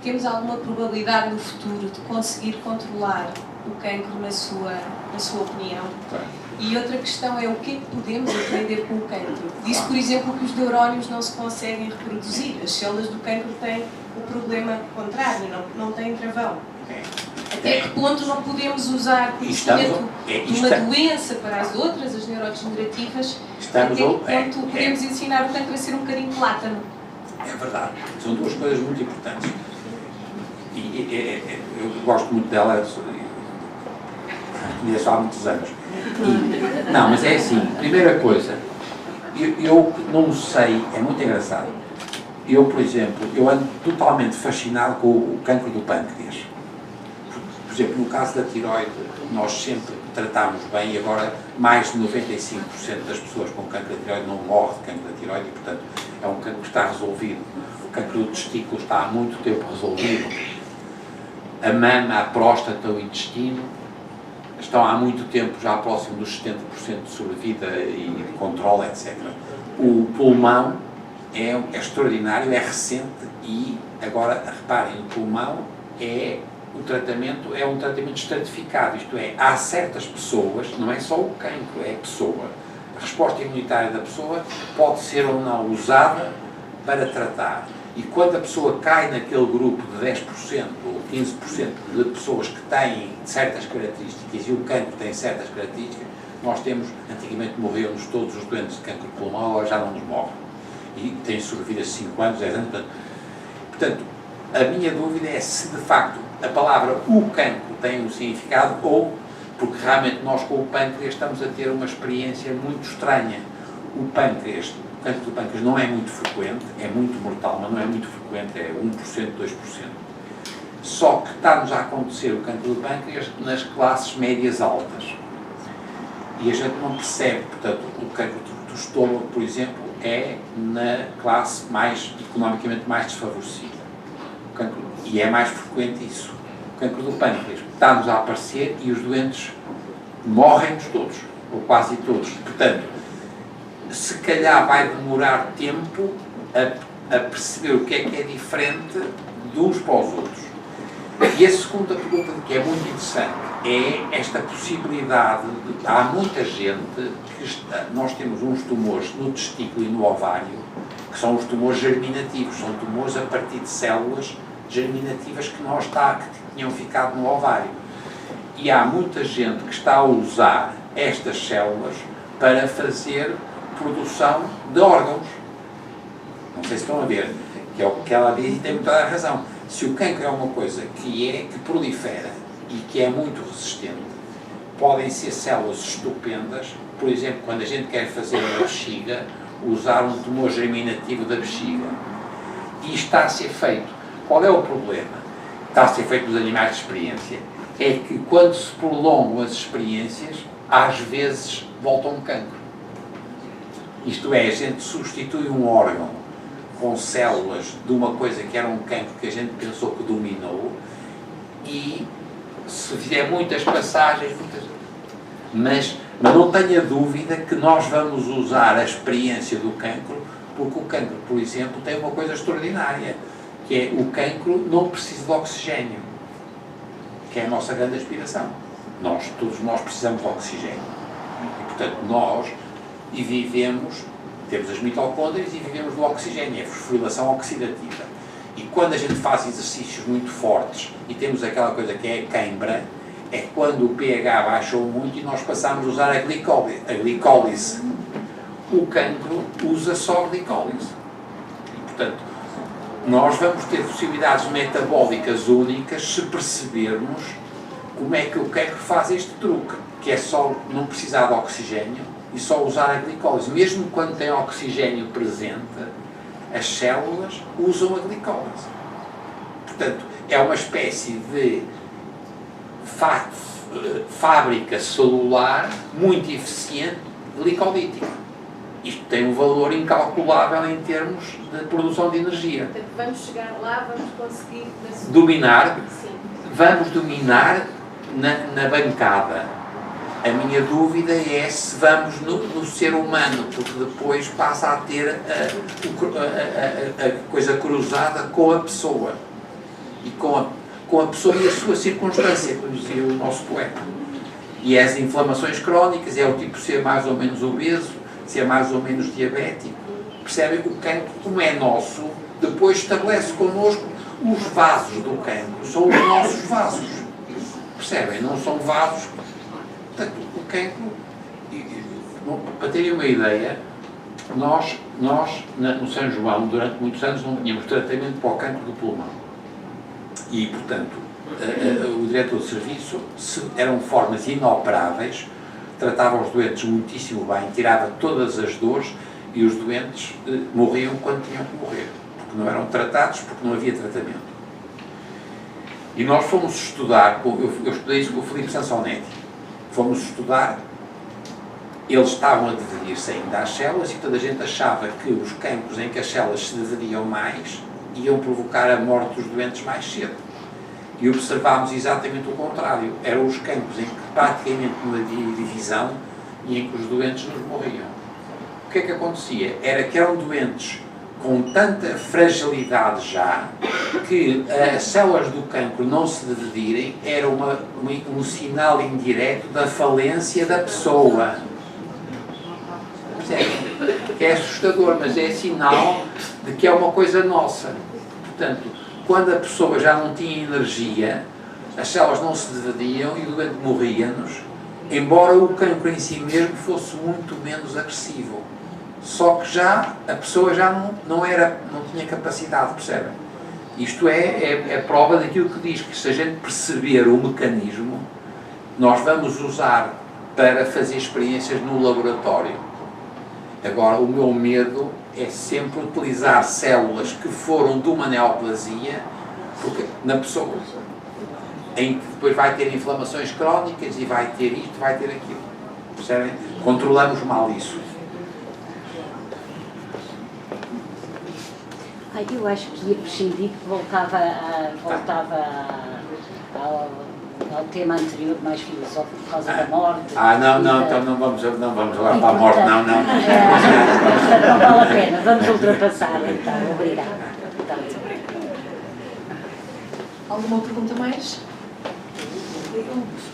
Temos alguma probabilidade no futuro de conseguir controlar o cancro na sua opinião? E outra questão é o que é que podemos aprender com o cancro? Disse, por exemplo, que os neurónios não se conseguem reproduzir. As células do cancro têm o problema contrário, não têm travão. Até que ponto não podemos usar conhecimento de uma doença para as outras, as neurodegenerativas, até que ponto podemos ensinar o cancro a ser um bocadinho plátano? É verdade. São duas coisas muito importantes. Eu gosto muito dela, conheço há muitos anos. Não, mas é assim, primeira coisa, eu não sei, é muito engraçado. Eu, por exemplo, eu ando totalmente fascinado com o cancro do pâncreas. Por exemplo, no caso da tiroide, nós sempre tratámos bem e agora mais de 95% das pessoas com cancro da tiroide não morrem de cancro da tiroide e, portanto, é um cancro que está resolvido. O cancro do testículo está há muito tempo resolvido. A mama, a próstata, o intestino estão há muito tempo já próximo dos 70% de sobrevida e de controle, etc. O pulmão é extraordinário, é recente e, agora, reparem, o pulmão é um tratamento estratificado, isto é, há certas pessoas, não é só o cancro, é a pessoa. A resposta imunitária da pessoa pode ser ou não usada para tratar. E quando a pessoa cai naquele grupo de 10% ou 15% de pessoas que têm certas características e o cancro tem certas características, nós temos, antigamente morriam-nos todos os doentes de cancro de pulmão, agora já não nos morrem. E têm sobrevivido a 5 anos, 10 anos. Portanto, a minha dúvida é se de facto a palavra o cancro tem um significado ou porque realmente nós com o pâncreas estamos a ter uma experiência muito estranha. O cancro do pâncreas não é muito frequente, é muito mortal, mas não é muito frequente, é 1%, 2%. Só que está-nos a acontecer o cancro do pâncreas nas classes médias altas. E a gente não percebe, portanto, o cancro do estômago, por exemplo, é na classe economicamente mais desfavorecida. E é mais frequente isso. O cancro do pâncreas está-nos a aparecer e os doentes morrem-nos todos, ou quase todos. Portanto, se calhar vai demorar tempo a perceber o que é diferente de uns para os outros. E a segunda pergunta, que é muito interessante, é esta possibilidade de... Há muita gente que nós temos uns tumores no testículo e no ovário, que são os tumores germinativos, são tumores a partir de células germinativas que tinham ficado no ovário. E há muita gente que está a usar estas células para fazer produção de órgãos. Não sei se estão a ver, que é o que ela diz e tem toda a razão. Se o cancro é uma coisa que prolifera e que é muito resistente, podem ser células estupendas, por exemplo, quando a gente quer fazer uma bexiga, usar um tumor germinativo da bexiga. E está a ser feito. Qual é o problema? Está a ser feito nos animais de experiência. É que quando se prolongam as experiências, às vezes volta um cancro. Isto é, a gente substitui um órgão com células de uma coisa que era um cancro que a gente pensou que dominou e se fizer muitas passagens, mas Mas não tenha dúvida que nós vamos usar a experiência do cancro, porque o cancro, por exemplo, tem uma coisa extraordinária, que é o cancro não precisa de oxigênio, que é a nossa grande aspiração. Todos nós precisamos de oxigênio. E, portanto, nós temos as mitocôndrias e vivemos do oxigênio, é a fosforilação oxidativa. E quando a gente faz exercícios muito fortes e temos aquela coisa que é a queimbra, é quando o pH baixou muito e nós passamos a usar a glicólise. O cancro usa só a glicólise. E, portanto, nós vamos ter possibilidades metabólicas únicas se percebermos como é que o cancro faz este truque, que é só não precisar de oxigênio e só usar a glicólise. Mesmo quando tem oxigênio presente, as células usam a glicólise. Portanto, é uma espécie de fábrica celular muito eficiente glicolítica. Isto tem um valor incalculável em termos de produção de energia. Portanto, vamos chegar lá, vamos conseguir dominar, sim. Vamos dominar na bancada. A minha dúvida é se vamos no ser humano, porque depois passa a ter a coisa cruzada com a pessoa. E com a pessoa e a sua circunstância, como dizia o nosso poeta. E as inflamações crónicas, é o tipo de ser mais ou menos obeso, se é mais ou menos diabético. Percebem? O cancro, como é nosso, depois estabelece connosco os vasos do cancro. São os nossos vasos. Percebem? Não são vasos. Portanto, o cancro, para terem uma ideia, nós no São João, durante muitos anos, não tínhamos tratamento para o cancro do pulmão. E, portanto, o diretor de serviço, eram formas inoperáveis, tratava os doentes muitíssimo bem, tirava todas as dores e os doentes morriam quando tinham que morrer, porque não eram tratados, porque não havia tratamento. E nós fomos estudar, eu estudei isso com o Filipe Sansonetti, fomos estudar, eles estavam a dividir-se ainda às células e toda a gente achava que os cancros em que as células se dividiam mais iam provocar a morte dos doentes mais cedo. E observámos exatamente o contrário. Eram os cancros em que praticamente não havia divisão e em que os doentes nos morriam. O que é que acontecia? Era que eram doentes com tanta fragilidade já que as células do cancro não se dividirem era um sinal indireto da falência da pessoa. Percebe? Que é assustador, mas é sinal de que é uma coisa nossa. Portanto, quando a pessoa já não tinha energia, as células não se dividiam e o doente morria-nos, embora o cancro em si mesmo fosse muito menos agressivo. Só que já a pessoa já não tinha capacidade, percebem? Isto é prova daquilo que diz, que se a gente perceber o mecanismo, nós vamos usar para fazer experiências no laboratório. Agora, o meu medo é sempre utilizar células que foram de uma neoplasia, porque na pessoa, em que depois vai ter inflamações crónicas e vai ter isto, vai ter aquilo. Percebem? Controlamos mal isso. Eu acho que ia prescindir, que voltava ao tema anterior, mais filosófico, por causa da morte. Então não vamos agora para a morte, não. Não vale a pena, vamos ultrapassar, então, obrigada. Alguma pergunta mais? Se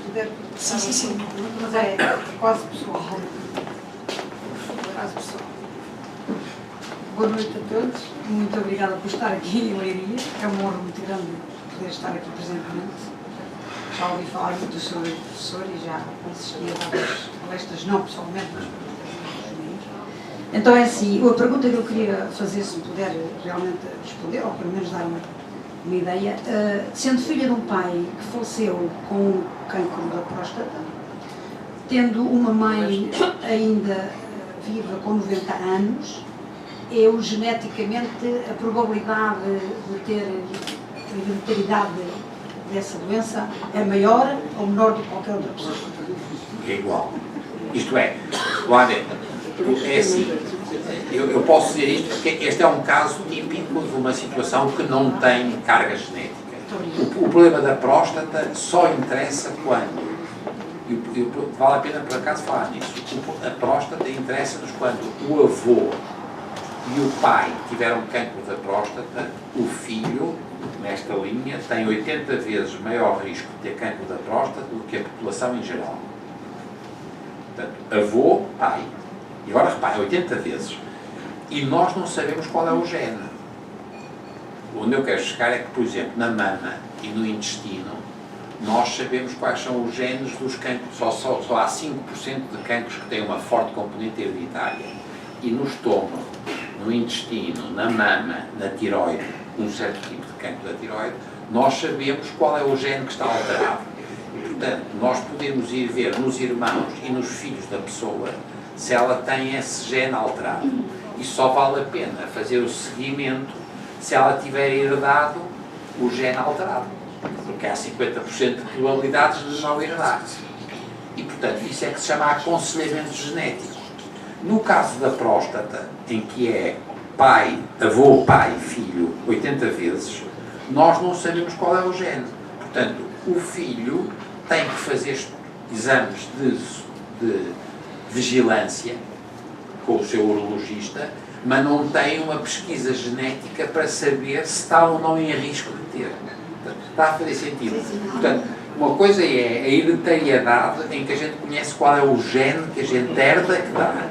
puder, Sim. mas é quase pessoal. Boa noite a todos, muito obrigada por estar aqui em Leiria, é uma honra muito grande poder estar aqui presentemente. Já ouvi falar muito do seu professor e já assisti a várias palestras, não pessoalmente, mas por amigos. Então é assim, a pergunta que eu queria fazer, se me puder realmente responder, ou pelo menos dar uma ideia, sendo filha de um pai que faleceu com cancro da próstata, tendo uma mãe ainda viva com 90 anos, eu geneticamente a probabilidade de ter idade dessa doença é maior ou menor do que qualquer outra pessoa? É igual. Isto é, é assim, eu posso dizer isto porque este é um caso típico de uma situação que não tem carga genética. O problema da próstata só interessa quando Vale a pena, por acaso, falar nisso. A próstata interessa-nos quando o avô e o pai tiveram cancro da próstata, o filho, nesta linha, tem 80 vezes maior risco de ter cancro da próstata do que a população em geral. Portanto, avô, pai. E agora repare, 80 vezes. E nós não sabemos qual é o gene. Onde eu quero chegar é que, por exemplo, na mama e no intestino, nós sabemos quais são os genes dos cancros. Só há 5% de cancros que têm uma forte componente hereditária. E no estômago, no intestino, na mama, na tiroide, um certo tipo de cancro da tiroide, nós sabemos qual é o gene que está alterado. E, portanto, nós podemos ir ver nos irmãos e nos filhos da pessoa se ela tem esse gene alterado. E só vale a pena fazer o seguimento se ela tiver herdado o gene alterado. Porque há 50% de probabilidades de não herdar. E, portanto, isso é que se chama aconselhamento genético. No caso da próstata, em que é pai, avô, pai, filho, 80 vezes, nós não sabemos qual é o gene. Portanto, o filho tem que fazer exames de vigilância com o seu urologista, mas não tem uma pesquisa genética para saber se está ou não em risco de ter. Portanto, está a fazer sentido. Portanto, uma coisa é a hereditariedade, em que a gente conhece qual é o gene que a gente herda que dá.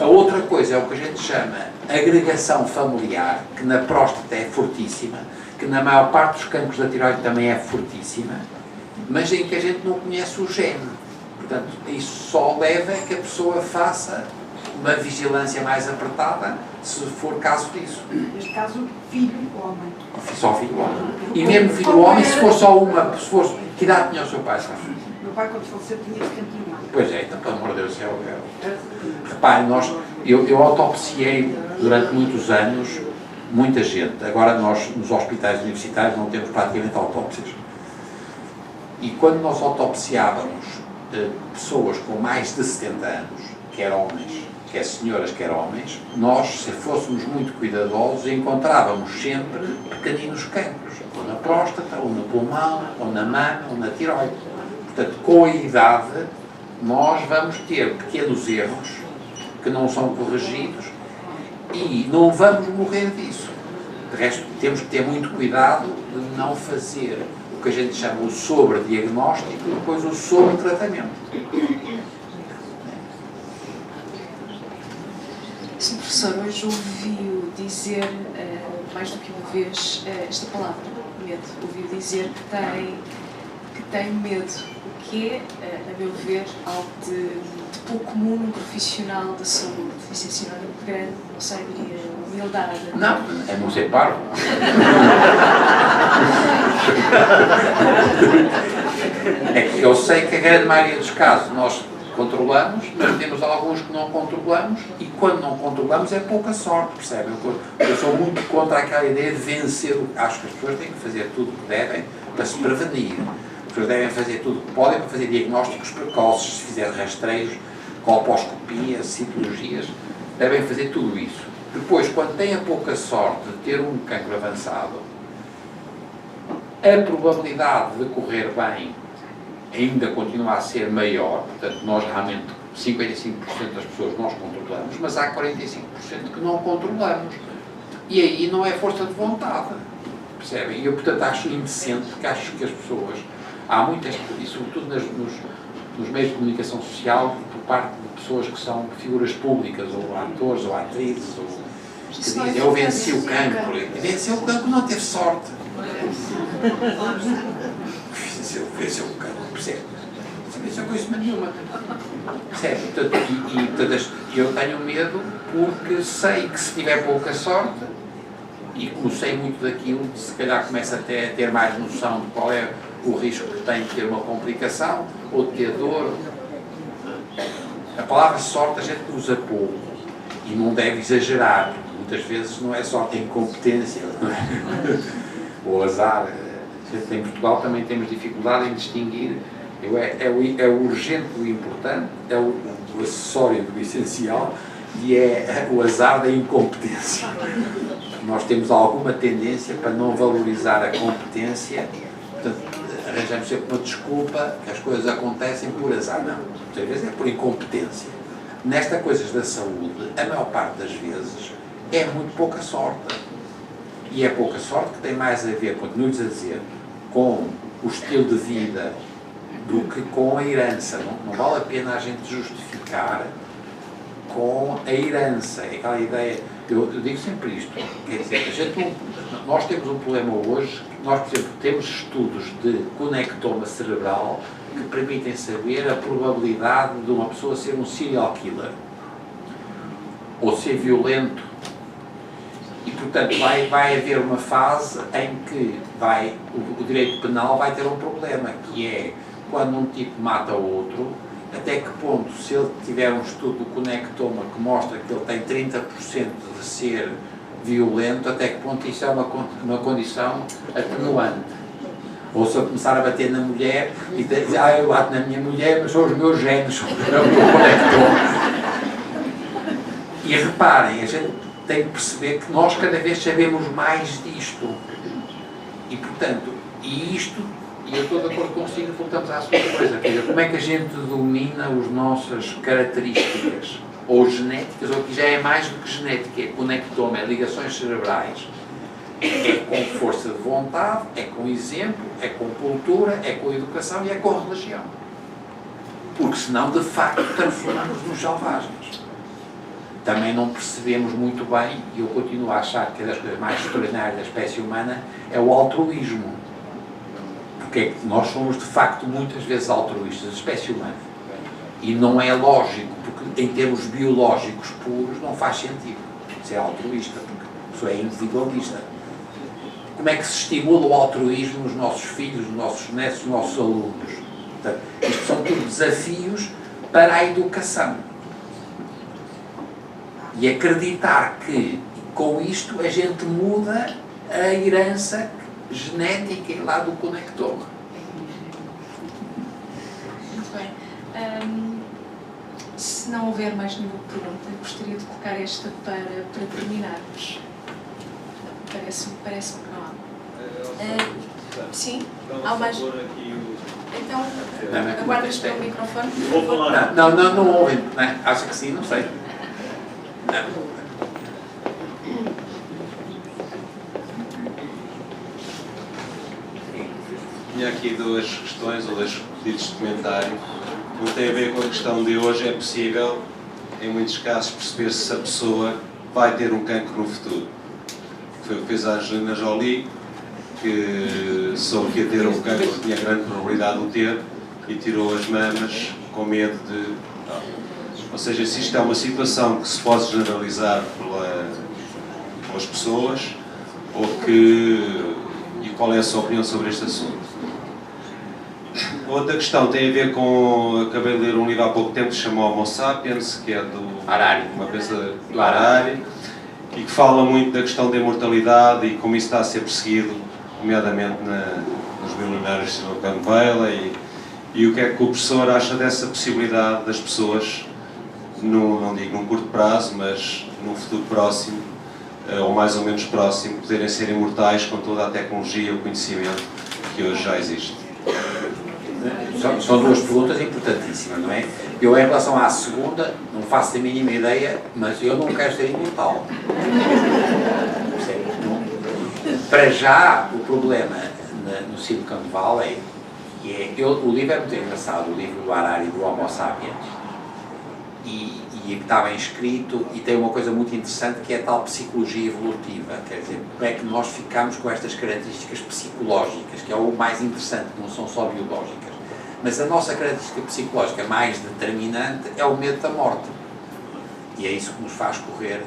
A outra coisa é o que a gente chama agregação familiar, que na próstata é fortíssima, que na maior parte dos cancros da tiroide também é fortíssima, mas em que a gente não conhece o gene. Portanto, isso só leva a que a pessoa faça uma vigilância mais apertada, se for caso disso. Neste caso, filho homem. Só filho homem. E mesmo filho homem, se for só uma, se for, que idade tinha o seu pai, sabe? Meu pai, quando faleceu, tinha 71 anos. Pois é, então, pelo amor de Deus, repare, eu autopsiei durante muitos anos muita gente. Agora nós, nos hospitais universitários, não temos praticamente autópsias. E quando nós autopsiávamos pessoas com mais de 70 anos, quer homens, quer senhoras, quer homens, nós, se fôssemos muito cuidadosos, encontrávamos sempre pequeninos cancros, ou na próstata, ou no pulmão, ou na mama, ou na tiroide. Portanto, com a idade, nós vamos ter pequenos erros que não são corrigidos e não vamos morrer disso. De resto, temos que ter muito cuidado de não fazer o que a gente chama o sobrediagnóstico e depois o sobretratamento. Sim, professor, hoje ouvi-o dizer, mais do que uma vez, esta palavra, medo. Ouvi-o dizer que tem medo, o que é, a meu ver, algo de pouco comum num profissional da saúde. Isso é sinónimo de grande, não sei, diria, humildade. Não, é não ser parvo. É que eu sei que a grande maioria dos casos nós controlamos, mas temos alguns que não controlamos e quando não controlamos é pouca sorte, percebem? Eu sou muito contra aquela ideia de vencer. Acho que as pessoas têm que fazer tudo o que devem para se prevenir. As pessoas devem fazer tudo o que podem para fazer diagnósticos precoces, se fizer rastreios, colposcopias, citologias, devem fazer tudo isso. Depois, quando têm a pouca sorte de ter um cancro avançado, a probabilidade de correr bem ainda continua a ser maior, portanto, nós realmente, 55% das pessoas nós controlamos, mas há 45% que não controlamos. E aí não é força de vontade, percebem? E eu, portanto, acho indecente, porque acho que as pessoas, há muitas, e sobretudo nos meios de comunicação social, por parte de pessoas que são figuras públicas, ou atores, ou atrizes, ou que dizem, eu venci o cancro. E venceu o cancro, não teve sorte. Venceu o cancro, percebe? Não venceu coisa nenhuma. Percebe? Portanto, eu tenho medo porque sei que se tiver pouca sorte, e como sei muito daquilo, se calhar começo até a ter mais noção de qual é o risco que tem de ter uma complicação, ou de ter dor. A palavra sorte a gente usa pouco, e não deve exagerar, porque muitas vezes não é sorte, é incompetência, não é? Ou azar. Em Portugal também temos dificuldade em distinguir, é o urgente do importante, é o acessório do essencial, e é o azar da incompetência. Nós temos alguma tendência para não valorizar a competência. Portanto, arranjamos sempre uma desculpa que as coisas acontecem por azar. Não, muitas vezes é por incompetência. Nesta coisas da saúde, a maior parte das vezes é muito pouca sorte. E é pouca sorte que tem mais a ver, continuo-lhes a dizer, com o estilo de vida do que com a herança. Não vale a pena a gente justificar com a herança. É aquela ideia, eu digo sempre isto, quer dizer, nós temos um problema hoje, nós, por exemplo, temos estudos de conectoma cerebral que permitem saber a probabilidade de uma pessoa ser um serial killer ou ser violento. E, portanto, vai haver uma fase em que o direito penal vai ter um problema, que é quando um tipo mata o outro, até que ponto, se ele tiver um estudo do conectoma que mostra que ele tem 30% de ser violento, até que ponto isso é uma condição atenuante. Ou se eu começar a bater na mulher e dizer, eu bato na minha mulher, mas são os meus genes, são o meu conectoma. E reparem, a gente tem que perceber que nós cada vez sabemos mais disto. E, portanto, e eu estou de acordo consigo, voltamos à sua coisa, quer dizer, como é que a gente domina as nossas características, ou genéticas, ou que já é mais do que genética, é conectoma, é ligações cerebrais, é com força de vontade, é com exemplo, é com cultura, é com educação e é com religião. Porque senão, de facto, transformamos-nos selvagens. Também não percebemos muito bem, e eu continuo a achar que das coisas mais extraordinárias da espécie humana é o altruísmo. Porque é que nós somos, de facto, muitas vezes altruístas, a espécie humana. E não é lógico, porque em termos biológicos puros não faz sentido ser altruísta, porque isso é individualista. Como é que se estimula o altruísmo nos nossos filhos, nos nossos netos, nos nossos alunos? Portanto, isto são tudo desafios para a educação. E acreditar que com isto a gente muda a herança genética lá do conectoma. Muito bem. Se não houver mais nenhuma pergunta, gostaria de colocar esta para terminarmos. Parece-me que não há. Sim? Há mais? Então, aguardas pelo microfone? Não ouvem, né? Acho que sim, não sei. Tinha aqui duas questões, ou dois pedidos de comentário. Um tem a ver com a questão de hoje, é possível, em muitos casos, perceber se a pessoa vai ter um cancro no futuro. Foi o que fez a Angelina Jolie, que soube que ia ter um cancro, tinha grande probabilidade de o ter, e tirou as mamas com medo de... Ou seja, se isto é uma situação que se pode generalizar pelas pessoas, ou que... e qual é a sua opinião sobre este assunto? Outra questão tem a ver com... Acabei de ler um livro há pouco tempo que se chama Homo Sapiens, que é uma peça do Harari, e que fala muito da questão da imortalidade e como isso está a ser perseguido, nomeadamente nos milionários de Silicon Valley, e o que é que o professor acha dessa possibilidade das pessoas, não digo num curto prazo, mas num futuro próximo, ou mais ou menos próximo, poderem ser imortais com toda a tecnologia e o conhecimento que hoje já existe. São duas perguntas importantíssimas, não é? Eu, em relação à segunda, não faço a mínima ideia, mas eu não quero ser imortal. Para já, o problema no Silicon Valley, o livro é muito engraçado, o livro do Harari, do Homo Sapiens, e está bem escrito, e tem uma coisa muito interessante que é a tal psicologia evolutiva, quer dizer, como é que nós ficamos com estas características psicológicas, que é o mais interessante, não são só biológicas. Mas a nossa característica psicológica mais determinante é o medo da morte. E é isso que nos faz correr.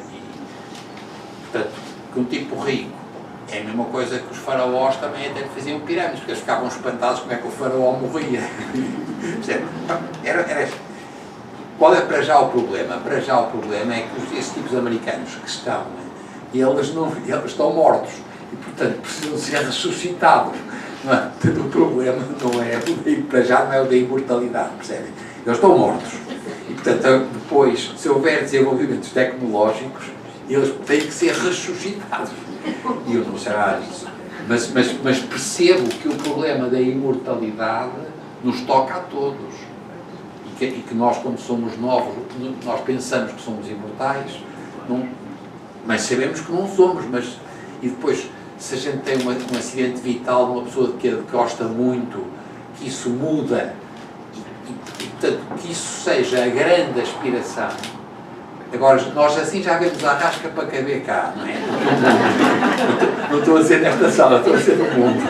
Portanto, que um tipo rico é a mesma coisa que os faraós também até faziam pirâmides, porque eles ficavam espantados como é que o faraó morria. Qual é para já o problema? Para já o problema é que esses tipos americanos que estão, eles estão mortos e, portanto, precisam ser ressuscitados. Não é? O problema não é, para já não é o da imortalidade, percebem? Eles estão mortos. E, portanto, depois, se houver desenvolvimentos tecnológicos, eles têm que ser ressuscitados. E eu não sei nada disso. Mas percebo que o problema da imortalidade nos toca a todos. E que nós, quando somos novos, nós pensamos que somos imortais, mas sabemos que não somos. E depois, se a gente tem um acidente vital de uma pessoa que gosta muito, que isso muda, e portanto, que isso seja a grande aspiração. Agora, nós assim já vemos a rasca para caber cá, não é? Não estou a dizer nesta sala, estou a dizer no mundo.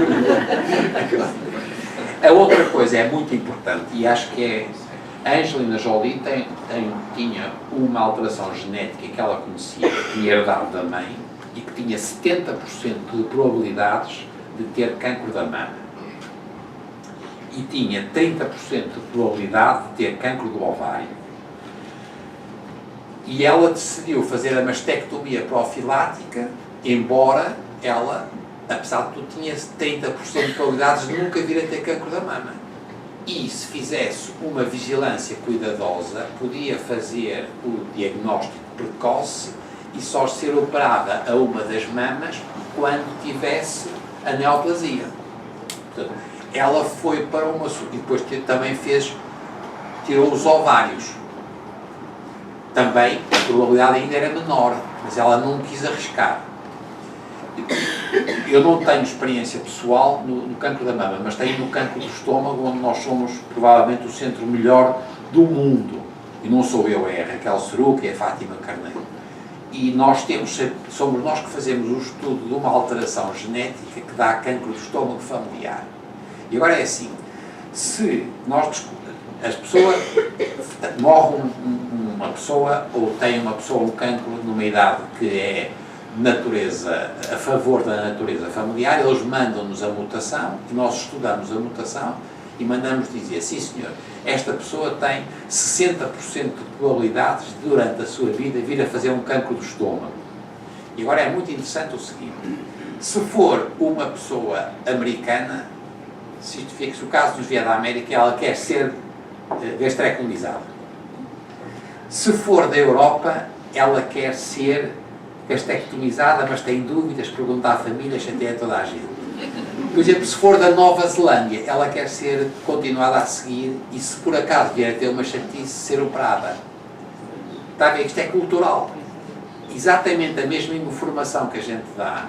A outra coisa é muito importante, e acho que é... A Angelina Jolie tinha uma alteração genética que ela conhecia, que tinha herdado da mãe, e que tinha 70% de probabilidades de ter cancro da mama. E tinha 30% de probabilidade de ter cancro do ovário. E ela decidiu fazer a mastectomia profilática, embora ela, apesar de tudo, tinha 30% de probabilidades de nunca vir a ter cancro da mama. E se fizesse uma vigilância cuidadosa, podia fazer o diagnóstico precoce e só ser operada a uma das mamas quando tivesse a neoplasia. Portanto, ela foi para uma... E depois também tirou os ovários. Também a probabilidade ainda era menor, mas ela não quis arriscar. Eu não tenho experiência pessoal no cancro da mama, mas tenho no cancro do estômago, onde nós somos provavelmente o centro melhor do mundo. E não sou eu, é a Raquel Seruca e a Fátima Carneiro. E somos nós que fazemos o estudo de uma alteração genética que dá cancro do estômago familiar. E agora é assim, se as pessoas morre uma pessoa ou tem uma pessoa um cancro numa idade que é natureza, a favor da natureza familiar, eles mandam-nos a mutação e nós estudamos a mutação e mandamos dizer, sim senhor, esta pessoa tem 60% de probabilidades de, durante a sua vida, vir a fazer um cancro do estômago. E agora é muito interessante o seguinte, se for uma pessoa americana, se o caso nos vier da América, ela quer ser gastrectomizada. Se for da Europa, ela quer ser gastrectomizada, mas tem dúvidas, pergunta à família, chateia toda a gente. Por exemplo, se for da Nova Zelândia, ela quer ser continuada a seguir e se por acaso vier a ter uma chatice, ser operada. Está a ver? Isto é cultural. Exatamente a mesma informação que a gente dá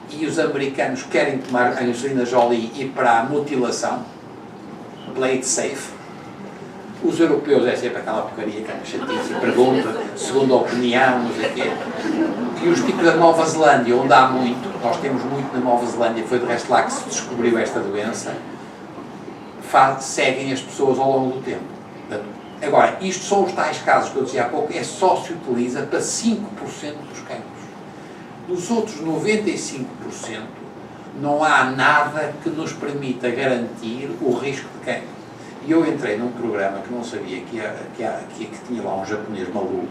e os americanos querem tomar a Angelina Jolie e ir para a mutilação, play it safe. Os europeus é sempre aquela porcaria que é uma chatice, pergunta, segunda opinião, não sei o quê. E os tipos da Nova Zelândia, onde há muito, nós temos muito na Nova Zelândia, foi de resto lá que se descobriu esta doença, seguem as pessoas ao longo do tempo. Agora, isto são os tais casos que eu dizia há pouco, só se utiliza para 5% dos cancros. Dos outros 95%, não há nada que nos permita garantir o risco de cancro. E eu entrei num programa que não sabia que tinha lá um japonês maluco,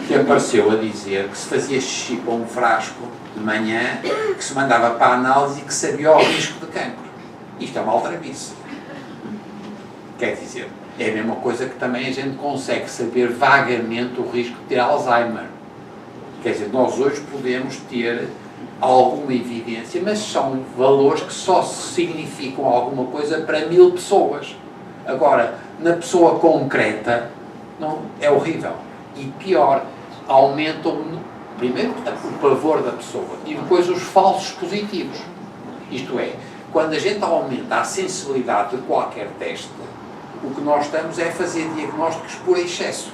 que apareceu a dizer que se fazia xixi com um frasco de manhã, que se mandava para a análise e que sabia o risco de cancro. Isto é uma aldrabice. Quer dizer, é a mesma coisa que também a gente consegue saber vagamente o risco de ter Alzheimer. Quer dizer, nós hoje podemos ter alguma evidência, mas são valores que só significam alguma coisa para 1000 pessoas. Agora, na pessoa concreta, não, é horrível. E pior, aumentam, primeiro, o pavor da pessoa e depois os falsos positivos. Isto é, quando a gente aumenta a sensibilidade de qualquer teste, o que nós estamos é a fazer diagnósticos por excesso.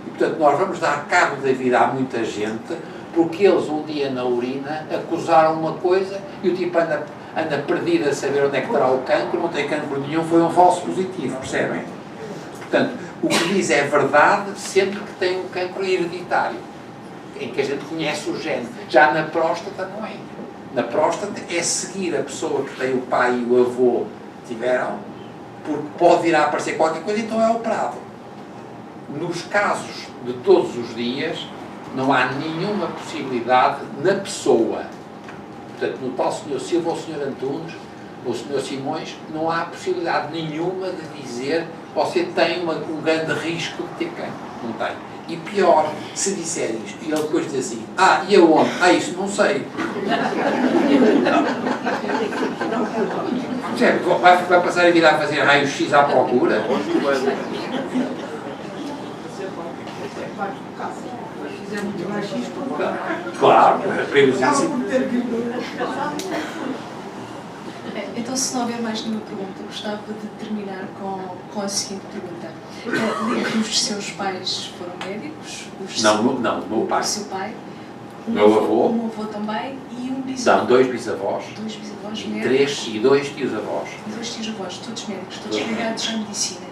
E, portanto, nós vamos dar cabo da vida a muita gente porque eles um dia na urina acusaram uma coisa e o tipo anda perdido a saber onde é que estará o cancro, não tem cancro nenhum, foi um falso positivo, percebem? Portanto, o que diz é verdade sempre que tem um cancro hereditário, em que a gente conhece o gene. Já na próstata não é. Na próstata é seguir a pessoa que tem o pai e o avô tiveram, porque pode vir a aparecer qualquer coisa, então é operado. Nos casos de todos os dias, não há nenhuma possibilidade na pessoa. Portanto, no tal Sr. Silva, ou Sr. Antunes, ou Sr. Simões, não há possibilidade nenhuma de dizer você tem um grande risco de ter cancro. Não tem. E pior, se disser isto, e ele depois diz assim, e aonde? Isso não sei. Vai passar a vida a fazer raio-x à procura? Claro, é perigosíssimo. Então, se não houver mais nenhuma pergunta, gostava de terminar com a seguinte pergunta. Os seus pais foram médicos? Não, o meu pai. O seu pai? O meu avô? O meu avô também? E um bisavô? Não, 2 bisavós. 2 bisavós médicos? E 2 tios-avós. E 2 tios-avós, todos médicos, todos ligados à medicina.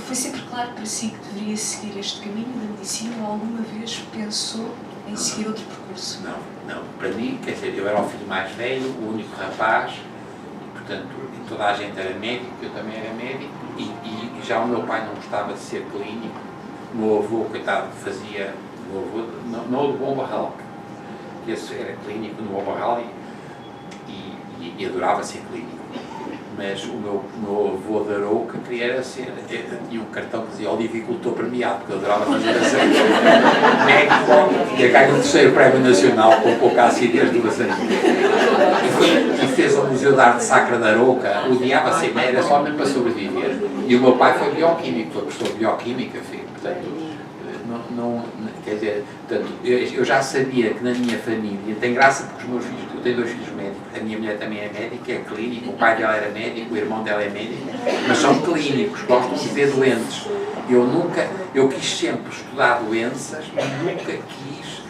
Foi sempre claro para si que deveria seguir este caminho da medicina ou alguma vez pensou em seguir outro percurso? Não. Para mim, quer dizer, eu era o filho mais velho, o único rapaz, portanto, toda a gente era médico, eu também era médico, e já o meu pai não gostava de ser clínico. O meu avô, coitado, fazia, não do Bom Barral, que esse era clínico no Bom Barral e adorava ser clínico. Mas o meu avô da Arouca queria ser, tinha um cartão que dizia olivicultor premiado, porque eu adorava fazer azeite. Médico, e ganhou o 3º Prémio Nacional com pouca acidez do azeite. E fez o Museu de Arte Sacra da Arouca, odiava ser médico, era só mesmo para sobreviver. E o meu pai foi bioquímico, foi professor de bioquímica, portanto, quer dizer, eu já sabia que na minha família, tem graça porque os meus filhos, eu tenho 2 filhos médicos, a minha mulher também é médica, é clínica, o pai dela era médico, o irmão dela é médico, mas são clínicos, gostam de ver doentes. Eu quis sempre estudar doenças, nunca quis,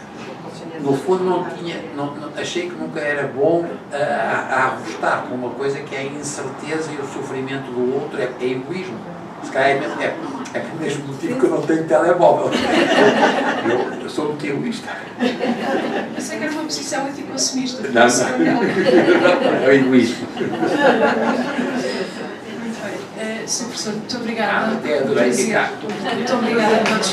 no fundo achei que nunca era bom a arrostar com uma coisa que é a incerteza e o sofrimento do outro, é egoísmo. Se calhar é por mesmo motivo que eu não tenho telemóvel. Eu sou muito egoísta. Eu sei que era uma posição anti-consumista. Não, é o egoísmo. Muito bem. Sr. Professor, muito obrigada. Até adorei ficar. Muito obrigada a todos.